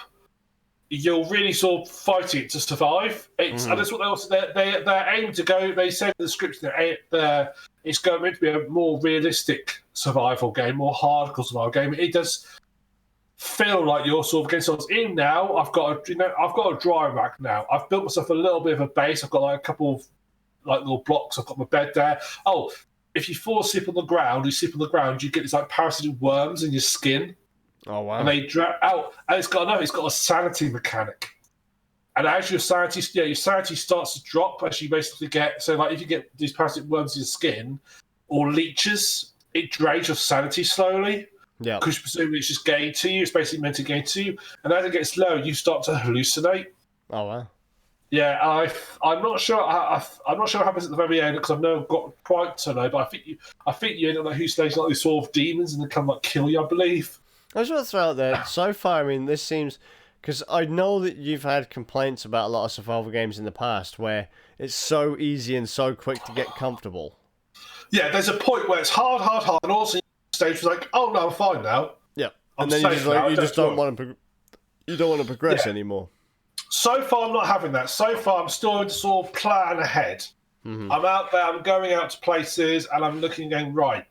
you're really sort of fighting it to survive. And that's what they also they're aimed to go. They said in the script that it's going to be a more realistic survival game, more hardcore survival game. It does feel like you're sort of against us in now. I've got a dry rack now. I've built myself a little bit of a base. I've got like a couple of like little blocks. I've got my bed there. Oh, if you fall asleep on the ground, you get these like parasitic worms in your skin. Oh wow! And they drag out. And it's got a sanity mechanic. And as your sanity starts to drop as you basically get. So like if you get these parasitic worms in your skin or leeches, it drains your sanity slowly. Yeah. Because presumably it's just getting to you. It's basically meant to get to you. And as it gets low, you start to hallucinate. Oh wow. Yeah, I'm not sure. I'm not sure what happens at the very end because I've never got quite to know. But I think you end up like hallucinating like these sort of demons and they come like kill you. I believe. I just want to throw out there. So far, I mean, this seems because I know that you've had complaints about a lot of survival games in the past where it's so easy and so quick to get comfortable. Yeah, there's a point where it's hard, and also stage was like, oh no, I'm fine now. Yeah, I'm and then you just don't want to progress Yeah. anymore. So far, I'm not having that. So far, I'm still in sort of plan ahead. I'm out there, I'm going out to places, and I'm looking and going, right,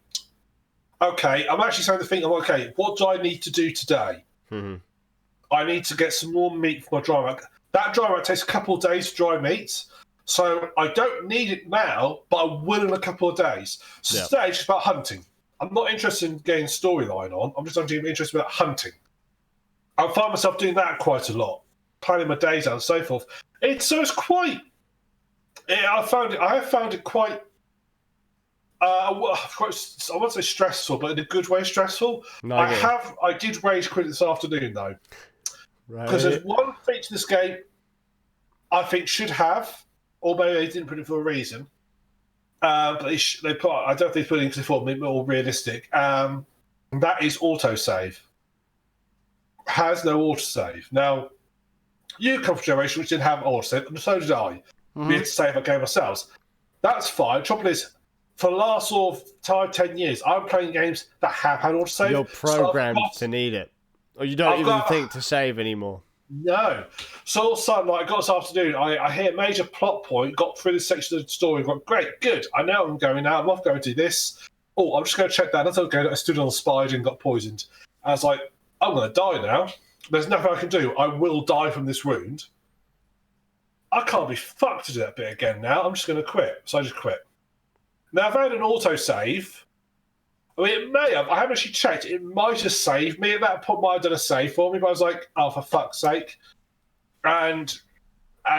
okay, I'm actually starting to think, okay, what do I need to do today? I need to get some more meat for my dry rack. That dry rack takes a couple of days to dry meat, so I don't need it now, but I will in a couple of days. So today, it's just about hunting. I'm not interested in getting storyline on. I'm just interested about hunting. I find myself doing that quite a lot, planning my days out and so forth. It's quite. I have found it quite. I won't say stressful, but in a good way stressful. I did rage quit this afternoon though, because there's one feature this game I think should have, or maybe they didn't put it for a reason. But they put. I don't think they put it in because they thought it more realistic. And that is autosave. Has no autosave. Now, you come from a generation which didn't have autosave, and so did I. We had to save our game ourselves. That's fine. Trouble is, for the last sort of 10 years, I'm playing games that have had autosave. You're programmed to need it. Or you don't even think to save anymore. No. So all of a sudden, like, I got this afternoon, I hit a major plot point, got through this section of the story, got great, good. I know I'm going now. I'm off going to do this. Oh, I'm just going to check that. That's okay. I stood on a spider and got poisoned. I was like, I'm going to die now. There's nothing I can do. I will die from this wound. I can't be fucked to do that bit again now. I'm just going to quit. So I just quit. Now, I've had an autosave. I mean, it may have. I haven't actually checked. It might have saved me. At that point, might have done a save for me. But I was like, oh, for fuck's sake. And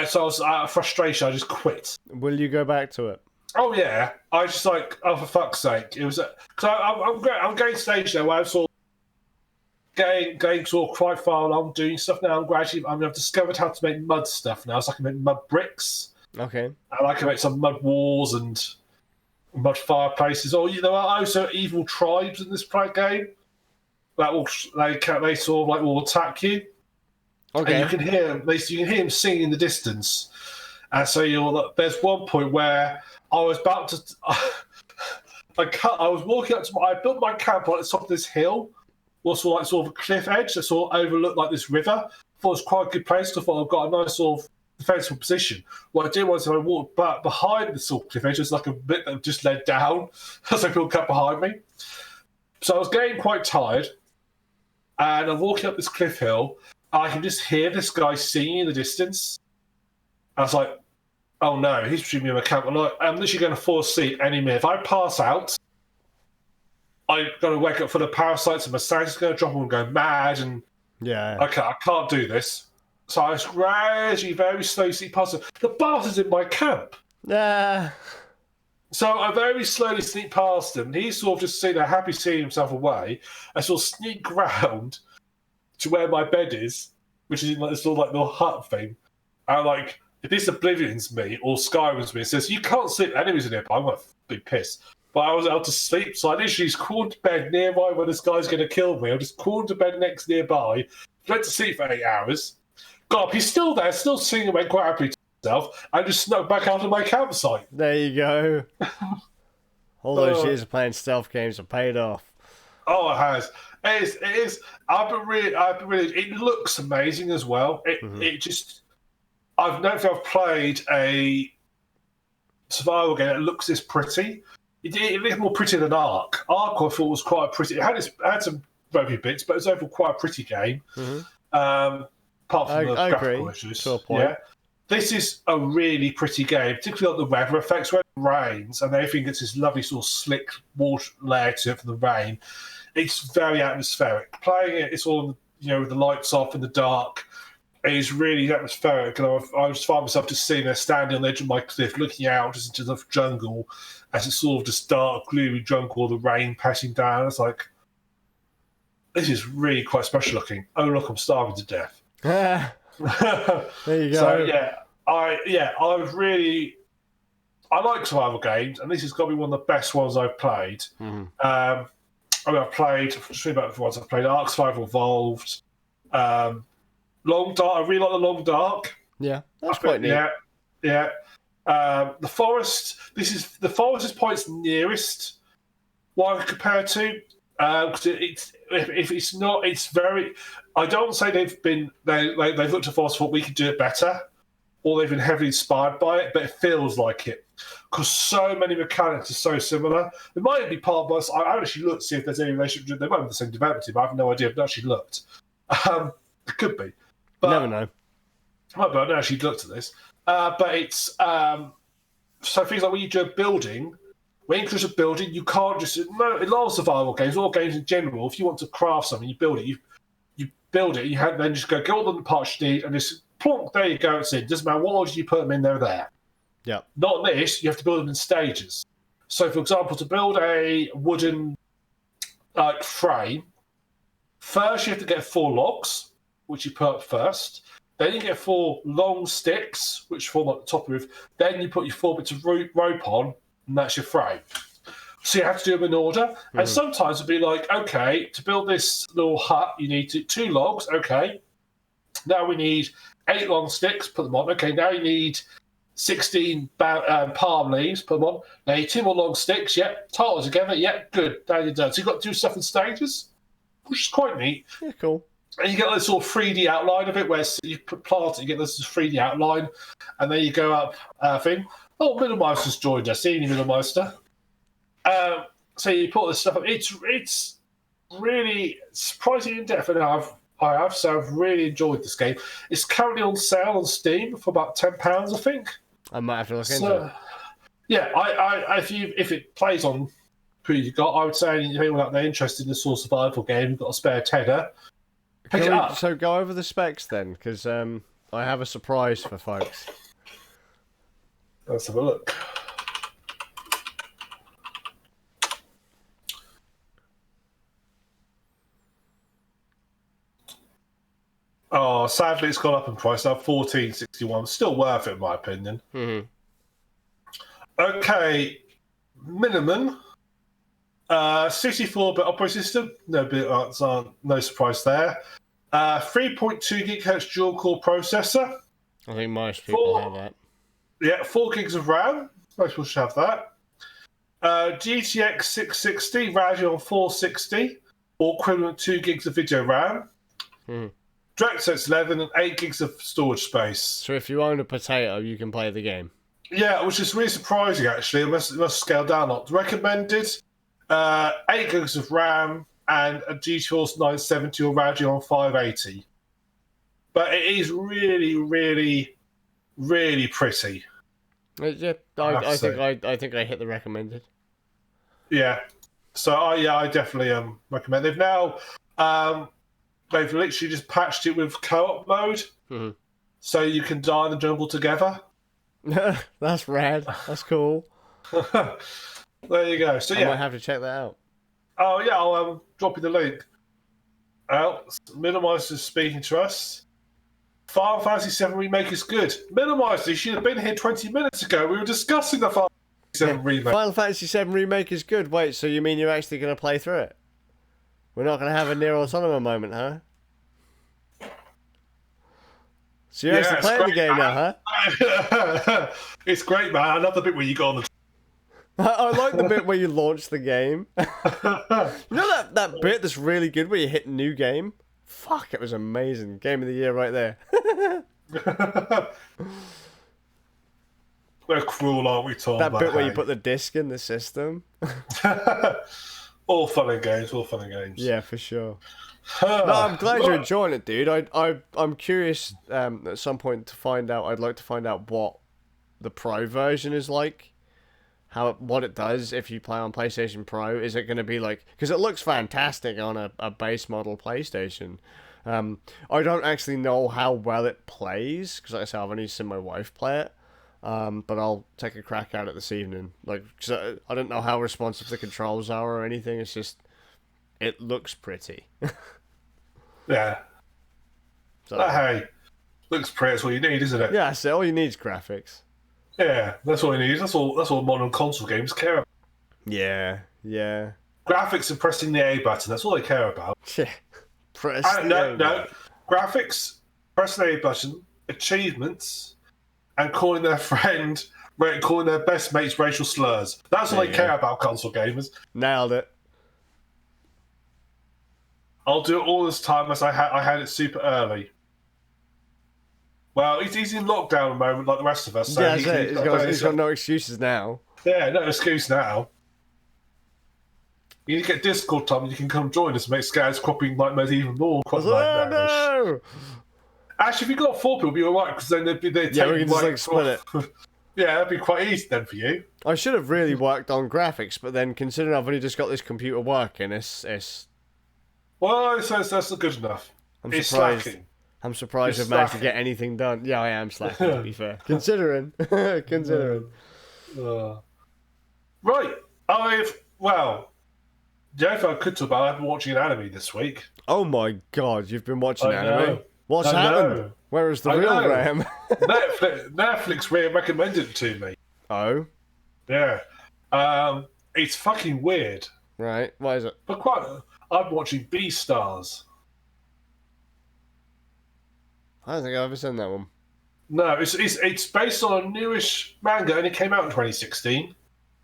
so I was out of frustration. I just quit. Will you go back to it? Oh, yeah. I was just like, oh, for fuck's sake. It was because I'm going stage now where I'm sort of going sort of quite far along doing stuff now. I've discovered how to make mud stuff now. So I can make mud bricks. Okay. And I can make some mud walls and mud fireplaces. Or there are also evil tribes in this game that will they sort of like will attack you. Okay. And you can hear them singing in the distance. And so there's one point where I was about to. I was walking up to I built my camp on the top of this hill, was sort of a cliff edge that sort of overlooked like this river. I thought it was quite a good place. I thought I've got a nice sort of defensible position. What I did was I walked back behind the sort of cliff edge. There's like a bit that just led down, so people cut behind me. So I was getting quite tired, and I'm walking up this cliff hill. I can just hear this guy singing in the distance. I was like, oh no, he's between me and my camp. I'm literally going to fall asleep any minute. If I pass out, I'm going to wake up full of parasites and my stomach's going to drop and go mad. And yeah, okay, I can't do this. So I was gradually, very slowly sneak past him. The boss is in my camp. So I very slowly sneak past him. He's sort of just sitting there, happy seeing himself away. I sort of sneak round to where my bed is, which is in like this little hut thing. And like, if this Oblivion's me or Skyrim's me, it says, you can't sleep, enemies in here, but I'm going to be pissed. But I was able to sleep, so I literally just crawled to bed nearby where this guy's going to kill me. I just crawled to bed nearby, went to sleep for 8 hours, got up, he's still there, still singing away quite happily to himself, and just snuck back out of my campsite. There you go. All those years of playing stealth games have paid off. Oh, it has. It is. I've been really. It looks amazing as well. It just. I've never played a survival game that looks this pretty. It looked more pretty than Ark. Ark, I thought, was quite pretty. It had some ropey bits, but it was overall quite a pretty game. Apart from the graphical issues. To a point. Yeah. This is a really pretty game, particularly like the weather effects when it rains and everything gets this lovely sort of slick water layer to it from the rain. It's very atmospheric. Playing it, it's all, with the lights off in the dark. It is really atmospheric. And I just find myself just sitting there, standing on the edge of my cliff, looking out just into the jungle as it's sort of just dark, gloomy jungle, the rain passing down. It's like, this is really quite special looking. Oh, look, I'm starving to death. There you go. So, I like survival games, and this has got to be one of the best ones I've played. I've played, about the ones I've played, Ark Survival Evolved, Long Dark. I really like the Long Dark. Yeah, that's quite neat. Yeah. The Forest. The Forest is probably its nearest one I could compare to. Because if it's not, it's very. I don't say they've looked at Forest and thought we could do it better, or they've been heavily inspired by it, but it feels like it. Because so many mechanics are so similar. It might be part of us. I haven't actually looked to see if there's any relationship. They might have the same development team. I have no idea. I've not actually looked. It could be. But, never know. I've not actually looked at this. But it's... so things like when you do a building, when you do a building, you can't just... No, in a lot of survival games, all games in general, if you want to craft something, you build it. You build it, then just go all the parts you need, and just plonk, there you go, it's in. Doesn't matter what order you put them in, they're there. Yeah. Not this, you have to build them in stages. So, for example, to build a wooden frame, first you have to get 4 logs, which you put up first. Then you get 4 long sticks, which form at the top of the roof. Then you put your 4 bits of rope on, and that's your frame. So you have to do them in order. And sometimes it'll be like, okay, to build this little hut, you need 2 logs. Okay. Now we need 8 long sticks, put them on. Okay, now you need 16 palm leaves, put them on. Now you 2 more long sticks, yep. Tie it together, yep, good. Now you're done. So you've got to do stuff in stages, which is quite neat. Yeah, cool. And you get this sort of 3D outline of it, where you plant it, you get this 3D outline, and then you go up thing. Oh, Middlemeister's joined us. See you, Middlemeister. So you put this stuff up. It's really surprisingly in depth, and I have, so I've really enjoyed this game. It's currently on sale on Steam for about £10, I think. I might have to look into it. Yeah, if it plays on who you got, I would say anyone out there interested in this sort of survival game, you've got a spare tenner, pick it up. So go over the specs then, because I have a surprise for folks. Let's have a look. Oh, sadly, it's gone up in price now. $14.61. Still worth it, in my opinion. Mm-hmm. Okay, minimum 64-bit operating system. No surprise there. 3.2 gigahertz dual-core processor. I think most people have that. Yeah, 4 gigs of RAM. Most people should have that. GTX 660, Radeon 460, or equivalent 2 gigs of video RAM. Hmm. DirectX 11 and 8 gigs of storage space. So if you own a potato, you can play the game. Yeah, which is really surprising, actually. It must scale down a lot. Recommended 8 gigs of RAM and a GeForce 970 or Radeon 580. But it is really, really, really pretty. Yeah, I think I hit the recommended. Yeah. So I definitely recommend. They've now they've literally just patched it with co-op mode, so you can die in the jungle together. That's rad. That's cool. There you go. So I might have to check that out. Oh yeah, I'll drop you the link. Middlemeister is speaking to us. Final Fantasy VII Remake is good. Middlemeister, you should have been here 20 minutes ago. We were discussing the Final Fantasy VII Remake. Final Fantasy VII Remake is good. Wait, so you mean you're actually going to play through it? We're not going to have a Nier Automata moment, huh? So you're actually playing the game now, huh? It's great, man. I love the bit where you go on the... I like the bit where you launch the game. You know that bit that's really good where you hit new game? Fuck, it was amazing. Game of the year right there. We're cruel, aren't we, Tom? That bit where you put the disc in the system. All fun and games, all fun and games. Yeah, for sure. No, I'm glad you're enjoying it, dude. I'm curious at some point to find out. I'd like to find out what the Pro version is like. What it does if you play on PlayStation Pro. Is it going to be like... Because it looks fantastic on a base model PlayStation. I don't actually know how well it plays, because like I said, I've only seen my wife play it. But I'll take a crack at it this evening. Like, cause I don't know how responsive the controls are or anything. It's just... It looks pretty. Yeah. So, hey, looks pretty. That's all you need, isn't it? Yeah, so all you need is graphics. Yeah, that's all you need. That's all modern console games care about. Yeah. Graphics and pressing the A button. That's all they care about. Yeah. No. Graphics, pressing the A button, achievements, and calling their best mates racial slurs. That's all they care about, console gamers. Nailed it. I'll do it all this time as I had it super early. Well, he's in lockdown at the moment, like the rest of us. So yeah, he's got no excuses now. Yeah, no excuse now. You need to get Discord, Tom, and you can come join us and make Skazz cropping nightmares even more. No! Actually, if you got 4 people, it'd be alright, because then they'd we can just split it. Yeah, that'd be quite easy then for you. I should have really worked on graphics, but then considering I've only just got this computer working, it's... Well, that's good enough. It's slacking. I'm surprised I've managed to get anything done. Yeah, I am slacking, to be fair. Considering. Right. The only thing I could talk about, I've been watching an anime this week. Oh my god, you've been watching anime? What's happened? Where is the real Graham? Netflix recommended it to me. Oh? Yeah. It's fucking weird. Right, why is it? But I've been watching Beastars. I don't think I've ever seen that one. No, it's based on a newish manga, and it came out in 2016.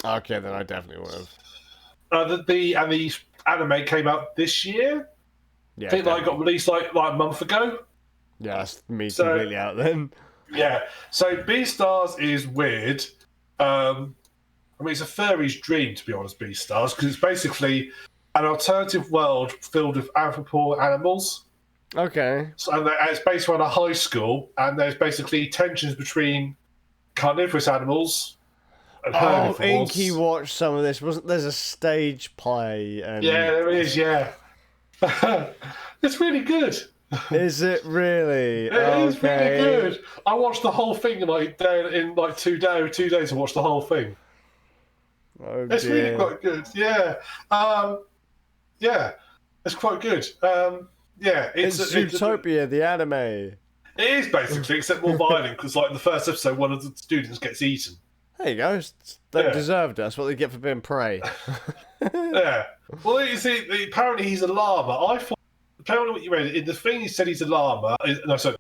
Okay, then I definitely would have. The anime came out this year. Yeah, I think like got released like a month ago. yeah, that's me completely out then. Yeah. So Beastars is weird. I mean, it's a furry's dream, to be honest, Beastars, because it's basically an alternative world filled with anthropomorphic animals. Okay. So, and it's based around a high school, and there's basically tensions between carnivorous animals and herbivores. Oh, Inky watched some of this. Wasn't there's a stage play? And... Yeah, there is. Yeah, it's really good. Is it really? It is really good. I watched the whole thing in like 2 days. I watched the whole thing. Oh, it's really quite good. Yeah, yeah, it's quite good. Yeah, it's Zootopia, the anime. It is basically, except more violent because, like, in the first episode, one of the students gets eaten. There you go. They deserved it. That's what they get for being prey. Yeah. Well, you see, apparently he's a llama. I thought, apparently, what you read in the thing, he said he's a llama. No, sorry.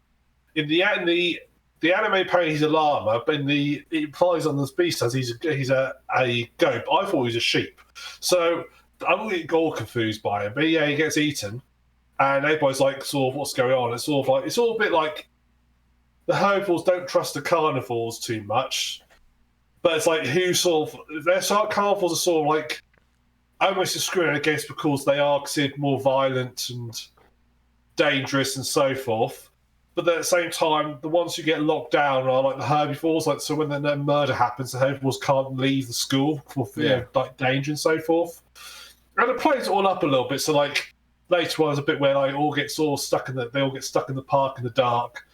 In the anime, apparently he's a llama, but it implies on the Beastars he's a goat. But I thought he was a sheep. So I'm getting all confused by him. But yeah, he gets eaten. And everybody's like, sort of, what's going on? It's sort of like, it's all a bit like the herbivores don't trust the carnivores too much. But it's like, carnivores are sort of like almost discriminated against because they are considered more violent and dangerous and so forth. But at the same time, the ones who get locked down are like the herbivores. Like, so when the murder happens, the herbivores can't leave the school for fear of like danger and so forth. And it plays it all up a little bit. So like, later on, there's a bit where they all get stuck in the park in the dark,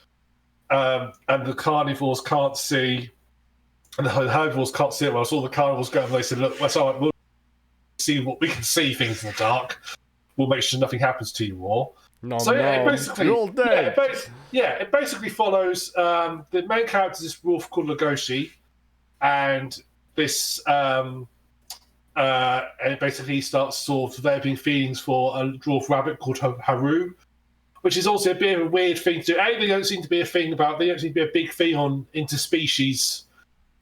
and the carnivores can't see, and the herbivores can't see it well. So all the carnivores go and they said, "Look, that's all right. We'll see what we can see things in the dark. We'll make sure nothing happens to you all." It basically, you're all dead. It basically follows the main character is this wolf called Legoshi, and this. And basically he starts sort of developing feelings for a dwarf rabbit called Haru, which is also a bit of a weird thing to do. They don't seem to be a thing about. They don't seem to be a big thing on interspecies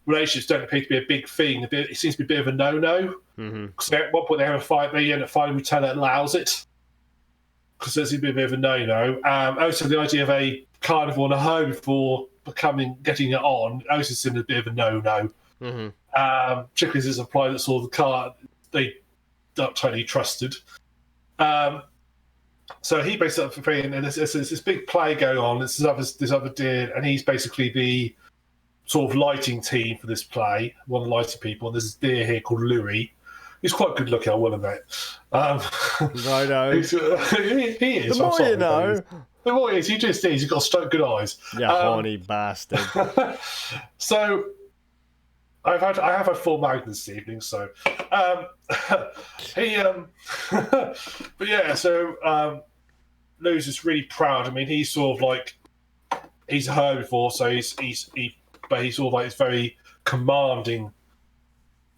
relationships. Don't appear to be a big thing. It seems to be a bit of a no-no. Because at one point they have a fight. They end up finding a teller that allows it. Because there seems to be a bit of a no-no. Also, the idea of a carnivore and a herbivore getting it on also seems a bit of a no-no. Particularly as it's a player that saw the car, they not totally trusted. So he basically up for playing, and there's this big play going on. This other deer, and he's basically the sort of lighting team for this play, one of the lighting people. And there's this deer here called Louis. He's quite good looking, I will admit. I know. he is. The more you know. The more he is. He just is. He's got good eyes. Yeah, horny bastard. So. I have had 4 magnets this evening, so but yeah, so Lou's is really proud. I mean, he's sort of like he's a herbivore, so he's sort of like it's very commanding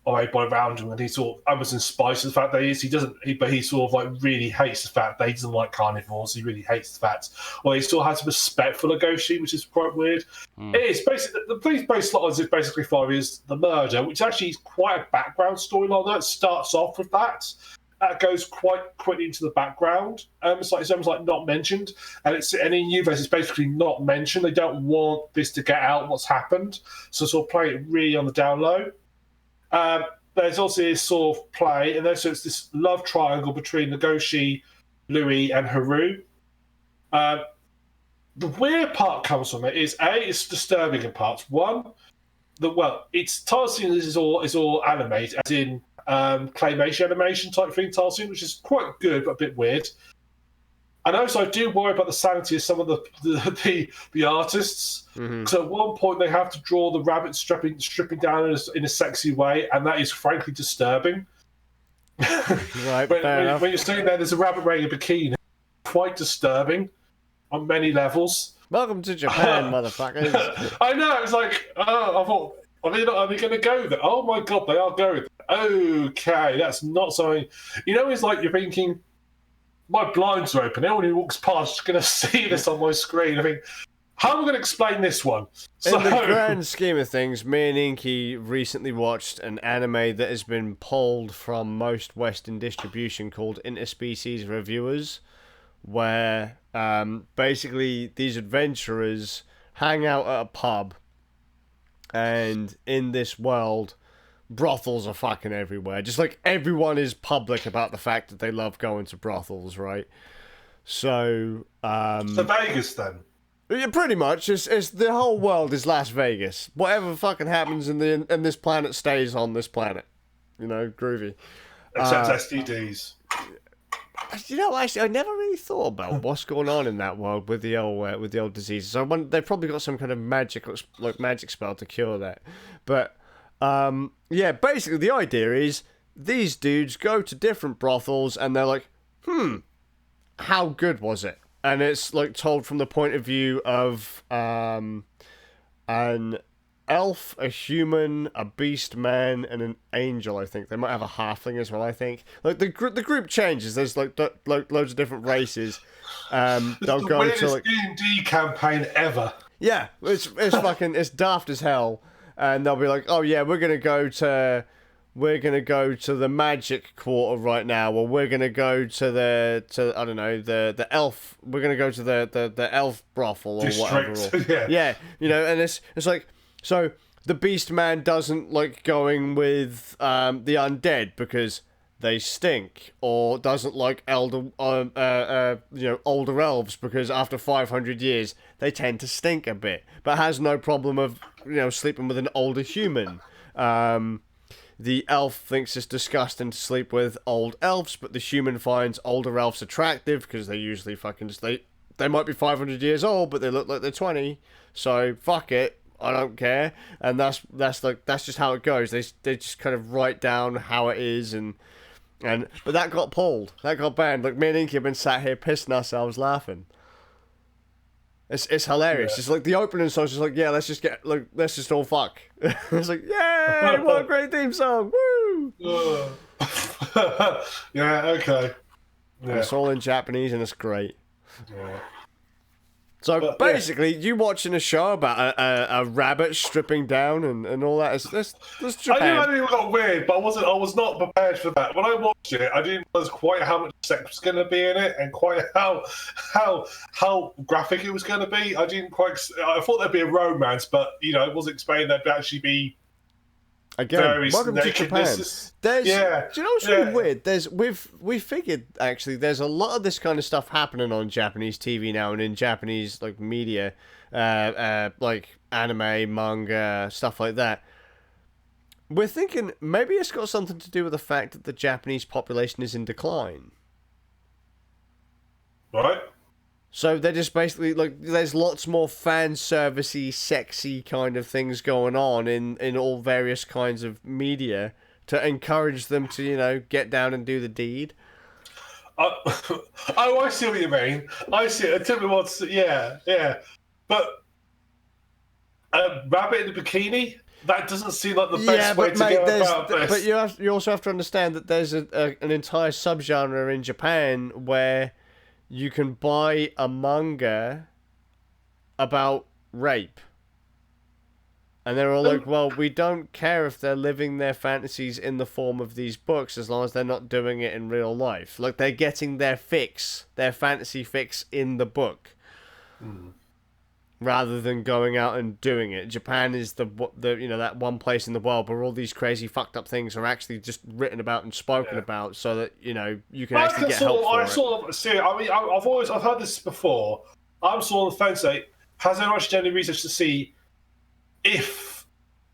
of everybody around him, and he sort of almost inspires the fact that but he sort of like really hates the fact that he doesn't like carnivores. He really hates the fact, he still has respect for Legoshi, which is quite weird. It is basically the police based lot is basically is the murder, which actually is quite a background storyline. That starts off with that. That goes quite quickly into the background. It's almost like not mentioned, and in Universe it's basically not mentioned. They don't want this to get out what's happened, so sort of play it really on the down low. There's also this sort of play, and there's this love triangle between Legoshi, Louis, and Haru. The weird part comes from it is it's disturbing in parts. One, it's Tarsine is all animated, as in claymation animation type thing, Tarsine, which is quite good but a bit weird. And also, I do worry about the sanity of some of the artists. Because at one point, they have to draw the rabbit stripping down in a sexy way, and that is frankly disturbing. Right, when you're sitting there's a rabbit wearing a bikini. Quite disturbing on many levels. Welcome to Japan, motherfuckers. I know. It's like, I thought, are they going to go there? Oh my god, they are going there. Okay, that's not something. It's like you're thinking. My blinds are open. Anyone who walks past is going to see this on my screen. I think, how am I going to explain this one? In the grand scheme of things, me and Inky recently watched an anime that has been pulled from most Western distribution called Interspecies Reviewers, where basically these adventurers hang out at a pub, and in this world, brothels are fucking everywhere. Just like everyone is public about the fact that they love going to brothels, right? So, So Vegas then. yeah, pretty much. It's the whole world is Las Vegas. Whatever fucking happens in this planet stays on this planet. You know, groovy. Except STDs. You know, actually, I never really thought about what's going on in that world with the old diseases. So they've probably got some kind of magic spell to cure that. But yeah, basically the idea is these dudes go to different brothels and they're like, how good was it? And it's like told from the point of view of an elf, a human, a beast man, and an angel. I think they might have a halfling as well. I think like the group changes. There's like loads of different races. They'll the go weirdest to like D&D campaign ever. yeah, it's fucking it's daft as hell. And they'll be like, oh yeah, we're gonna go to the magic quarter right now, or we're gonna go to I don't know the elf. We're gonna go to the elf brothel or District. whatever. Or, yeah, you know, and it's like so the beast man doesn't like going with the undead because they stink, or doesn't like older elves because after 500 years they tend to stink a bit, but has no problem of sleeping with an older human. The elf thinks it's disgusting to sleep with old elves, but the human finds older elves attractive because they usually fucking just they might be 500 years old, but they look like they're 20. So fuck it, I don't care. And that's just how it goes. They just kind of write down how it is, but that got pulled, that got banned. Like me and Inky have been sat here pissing ourselves laughing. It's hilarious. Yeah. It's like the opening song's just like, yeah, let's just all fuck. It's like, yeah, what a great theme song, woo! Yeah, okay. Yeah. It's all in Japanese and it's great. Yeah. So basically, you watching a show about a rabbit stripping down and all that. That's Japan. I knew it got weird, but I was not prepared for that. When I watched it, I didn't realize quite how much sex was going to be in it, and quite how graphic it was going to be. I thought there'd be a romance, but it wasn't explained there'd actually be. Again, welcome to Japan. Do you know what's really weird? We figured actually there's a lot of this kind of stuff happening on Japanese TV now and in Japanese like media, like anime, manga, stuff like that. We're thinking maybe it's got something to do with the fact that the Japanese population is in decline. Right. So they're just basically like there's lots more fan servicey, sexy kind of things going on in all various kinds of media to encourage them to get down and do the deed. Oh, I see what you mean. I see it. Tell me what's yeah. But a rabbit in a bikini? That doesn't seem like the best way to go about this. But you also have to understand that there's an entire subgenre in Japan where you can buy a manga about rape. And they're all like, well, we don't care if they're living their fantasies in the form of these books as long as they're not doing it in real life. Like, they're getting their fantasy fix in the book. Rather than going out and doing it. Japan is the that one place in the world where all these crazy fucked up things are actually just written about and spoken about, so that you can actually get help for it. I've heard this before. I'm sort of on the fence. Has anyone actually done any research to see if?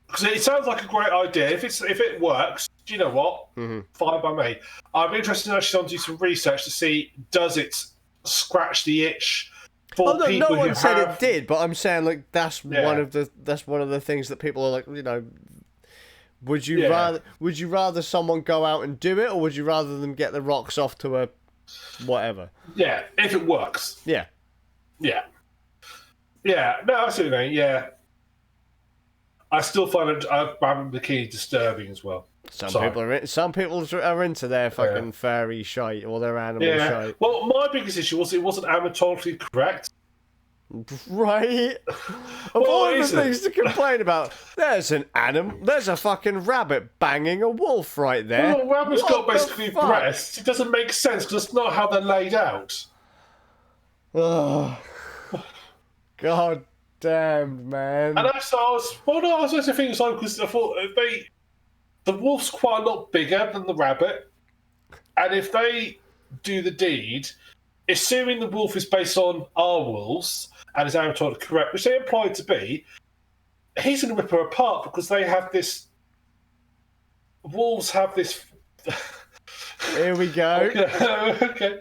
Because it sounds like a great idea. If it works, do you know what? Fine by me. I'm interested in actually do some research to see does it scratch the itch. No one said it did, but I'm saying like that's one of the things that people are like, would you rather someone go out and do it, or would you rather them get the rocks off to a whatever? Yeah, if it works. Yeah. No, I see what you mean. Yeah, I still find a rabbit bikini disturbing as well. Some people are into their fucking furry shite or their animal shite. Well, my biggest issue was it wasn't anatomically correct. Right? Of all the things to complain about, there's an animal, there's a fucking rabbit banging a wolf right there. Well, rabbit's got What the basically fuck? breasts. It doesn't make sense because it's not how they're laid out. Oh, God damn, man. And I was actually thinking so because I thought the wolf's quite a lot bigger than the rabbit, and if they do the deed, assuming the wolf is based on our wolves and is anatomically correct, which they imply to be, he's going to rip her apart because they have this. Wolves have this. Here we go. Okay.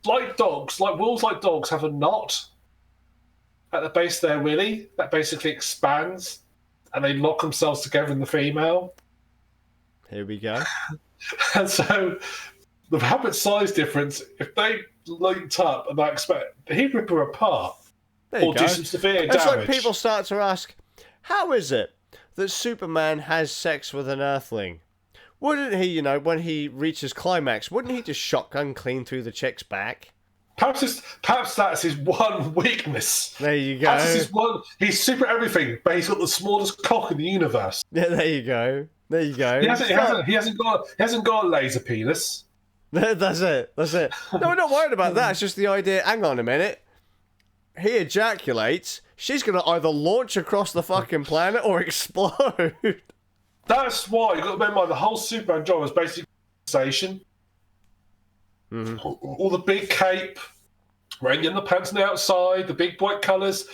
Like dogs, wolves, like dogs, have a knot at the base of their willy that basically expands, and they lock themselves together in the female. Here we go. And so, the rabbit size difference, if they linked up and I expect, he'd rip her apart. There you Or go. do some severe It's damage. like people start to ask, how is it that Superman has sex with an Earthling? Wouldn't he, when he reaches climax, wouldn't he just shotgun clean through the chick's back? Perhaps that's his one weakness. There you go. Perhaps his one. He's super everything, but he's got the smallest cock in the universe. Yeah, there you go. There you go. He hasn't got a laser penis. That's it. No, we're not worried about that. It's just the idea. Hang on a minute. He ejaculates. She's going to either launch across the fucking planet or explode. That's why you've got to bear in mind the whole Superman job is basically sensation. Mm-hmm. All the big cape, wearing in the pants on the outside, the big bright colours,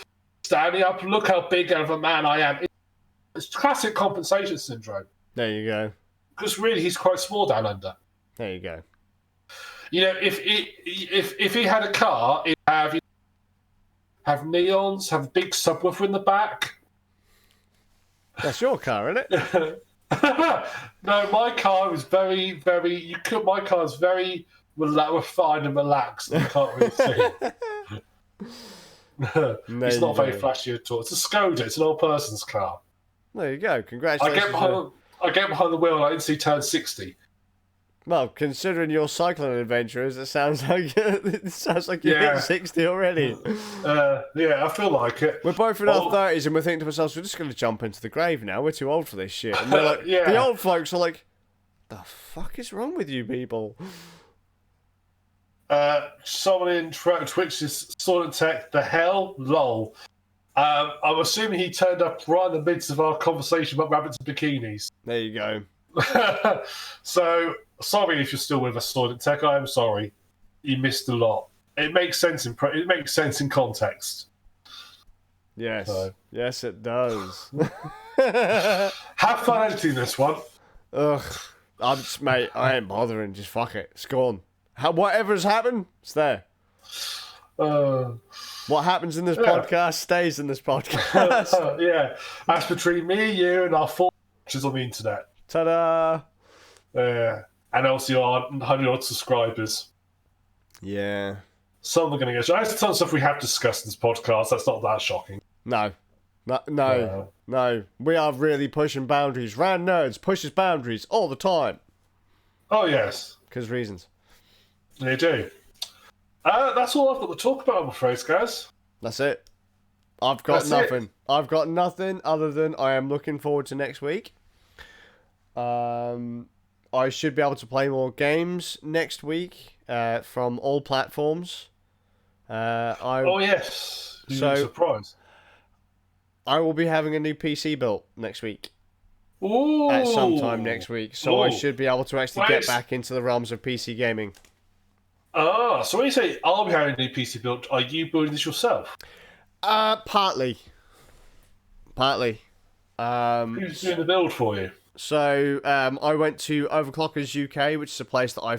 standing up, look how big of a man I am. It's classic compensation syndrome. There you go. Because really, he's quite small down under. There you go. If he had a car, he'd have neons, have a big subwoofer in the back. That's your car, isn't it? No, my car is very, very. My car is very refined and relaxed. You can't really see. It's not very flashy at all. It's a Skoda. It's an old person's car. There you go. Congratulations. I get behind the wheel and I instantly turn 60. Well, considering your cycling adventures, it sounds like you hit 60 already. Yeah, I feel like it. We're both in our 30s and we're thinking to ourselves, we're just going to jump into the grave now. We're too old for this shit. And they're like, the old folks are like, the fuck is wrong with you people? Someone in Twitch is Sword Tech. The hell, lol. I'm assuming he turned up right in the midst of our conversation about rabbits and bikinis. There you go. So sorry if you're still with us, Sword Tech. I am sorry. You missed a lot. It makes sense in context. Yes, yes, it does. Have fun editing this one. Ugh, mate, I ain't bothering. Just fuck it. It's gone. Whatever's happened, it's there. What happens in this podcast stays in this podcast. Yeah, that's between me, you, and our 4 watchers on the internet. Ta-da! And also our 100-odd subscribers. Yeah. Some are going to go. There's a ton of stuff we have discussed in this podcast. That's not that shocking. No. We are really pushing boundaries. Rand Nerds pushes boundaries all the time. Oh, yes. Because reasons. They do. That's all I've got to talk about, I'm afraid, Skazz. That's it. I've got nothing. I've got nothing other than I am looking forward to next week. I should be able to play more games next week from all platforms. Oh, yes. So, surprise. I will be having a new PC built next week. Ooh. At some time next week. So I should be able to actually get Nice. back into the realms of PC gaming. So when you say I'll be having a new PC built, are you building this yourself? Partly. Who's doing the build for you? So, I went to Overclockers UK, which is a place that I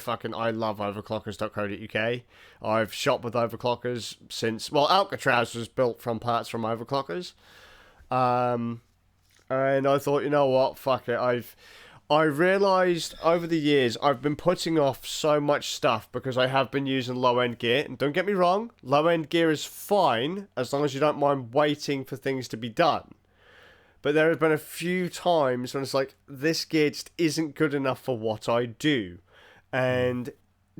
love overclockers.co.uk. I've shopped with Overclockers since, Alcatraz was built from parts from Overclockers. And I thought, you know what, fuck it. I realised over the years I've been putting off so much stuff because I have been using low-end gear. And don't get me wrong, low-end gear is fine as long as you don't mind waiting for things to be done. But there have been a few times when it's like, this gear just isn't good enough for what I do. And do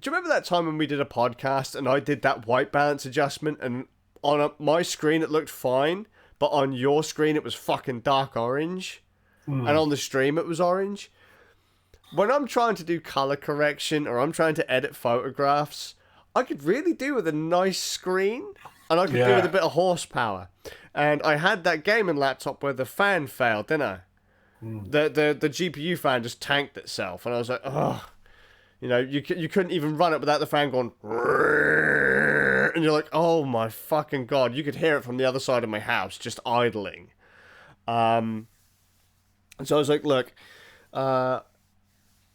you remember that time when we did a podcast and I did that white balance adjustment and my screen it looked fine, but on your screen it was fucking dark orange, and on the stream it was orange. When I'm trying to do color correction or I'm trying to edit photographs, I could really do with a nice screen, and I could do with a bit of horsepower. And I had that gaming laptop where the fan failed, didn't I? The GPU fan just tanked itself, and I was like, oh, you know, you couldn't even run it without the fan going, and you're like, oh my fucking god, you could hear it from the other side of my house just idling. And so I was like, look, I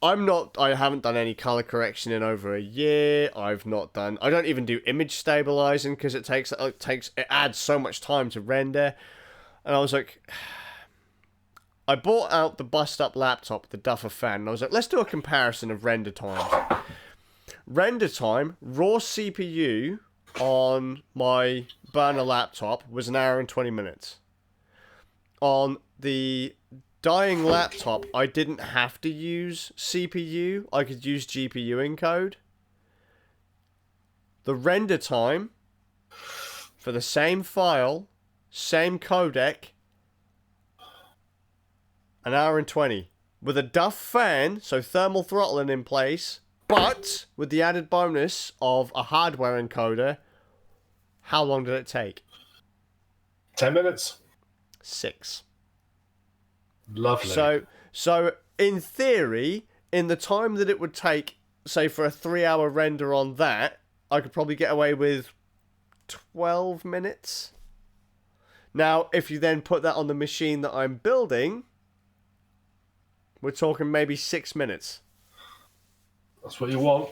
haven't done any color correction in over a year. I don't even do image stabilizing because it adds so much time to render. And I was like, I bought out the bust up laptop, the Duffer fan, and I was like, let's do a comparison of render times. Render time, raw CPU on my burner laptop was 1 hour and 20 minutes. On the dying laptop, I didn't have to use CPU. I could use GPU encode. The render time for the same file, same codec, 1 hour and 20. With a Duff fan, so thermal throttling in place, but with the added bonus of a hardware encoder, how long did it take? 10 minutes. 6. Lovely. So in theory, in the time that it would take, say for a 3-hour render on that, I could probably get away with 12 minutes. Now, if you then put that on the machine that I'm building, we're talking maybe 6 minutes. That's what you want.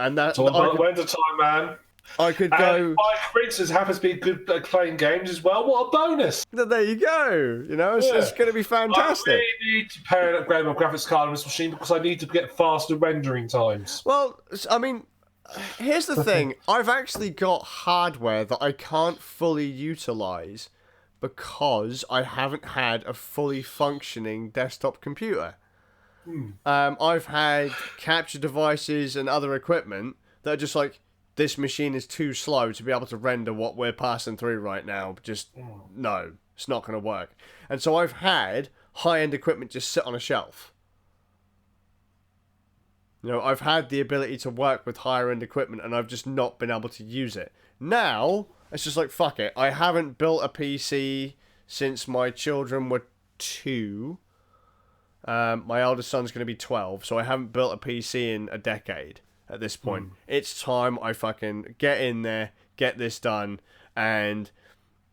And that's all about render time, man. I could go. My experiences happens to be good at playing games as well. What a bonus! There you go. You know, it's going to be fantastic. I really need to pay an upgrade my graphics card on this machine because I need to get faster rendering times. Well, I mean, here's the thing. I've actually got hardware that I can't fully utilize because I haven't had a fully functioning desktop computer. I've had capture devices and other equipment that are just like, this machine is too slow to be able to render what we're passing through right now. Just, no, it's not going to work. And so I've had high-end equipment just sit on a shelf. You know, I've had the ability to work with higher-end equipment, and I've just not been able to use it. Now, it's just like, fuck it. I haven't built a PC since my children were 2. My eldest son's going to be 12, so I haven't built a PC in a decade. At this point, it's time I fucking get in there, get this done, and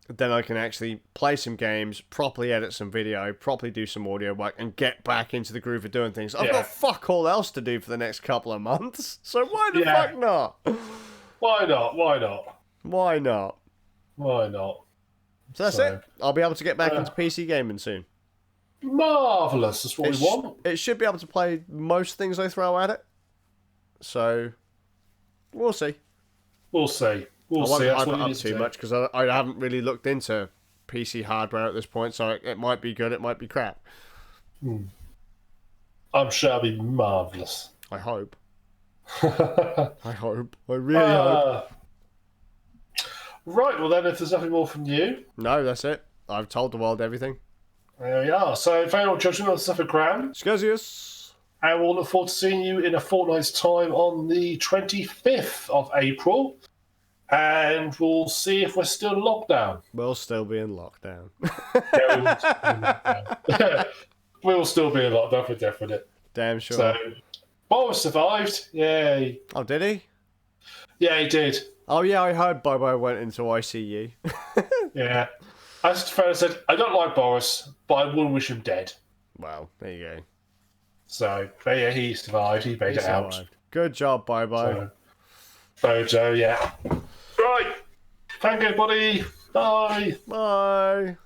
then I can actually play some games, properly edit some video, properly do some audio work, and get back into the groove of doing things. I've got fuck all else to do for the next couple of months, so why the fuck not? Why not? Why not? Why not? Why not? So that's it. I'll be able to get back into PC gaming soon. Marvellous. That's what we want. It should be able to play most things I throw at it. So, we'll see. We'll see. We'll see. I won't hype it up too much because I haven't really looked into PC hardware at this point, so it might be good, it might be crap. I'm sure it'll be marvellous. I hope. I hope. I really hope. Right, well then, if there's nothing more from you... No, that's it. I've told the world everything. There we are. So, final judgment on Suffolk Crown. Skazz. And we'll look forward to seeing you in a fortnight's time on the 25th of April. And we'll see if we're still in lockdown. We'll still be in lockdown. We will still be in lockdown for definite. Damn sure. So, Boris survived. Yay. Oh, did he? Yeah, he did. Oh, yeah, I heard Bobo went into ICU. Yeah. As Fred said, I don't like Boris, but I wouldn't wish him dead. Well, there you go. So, but yeah, he survived. He made it out. Good job, Bobo. So, yeah. Right. Thank you, everybody. Bye. Bye.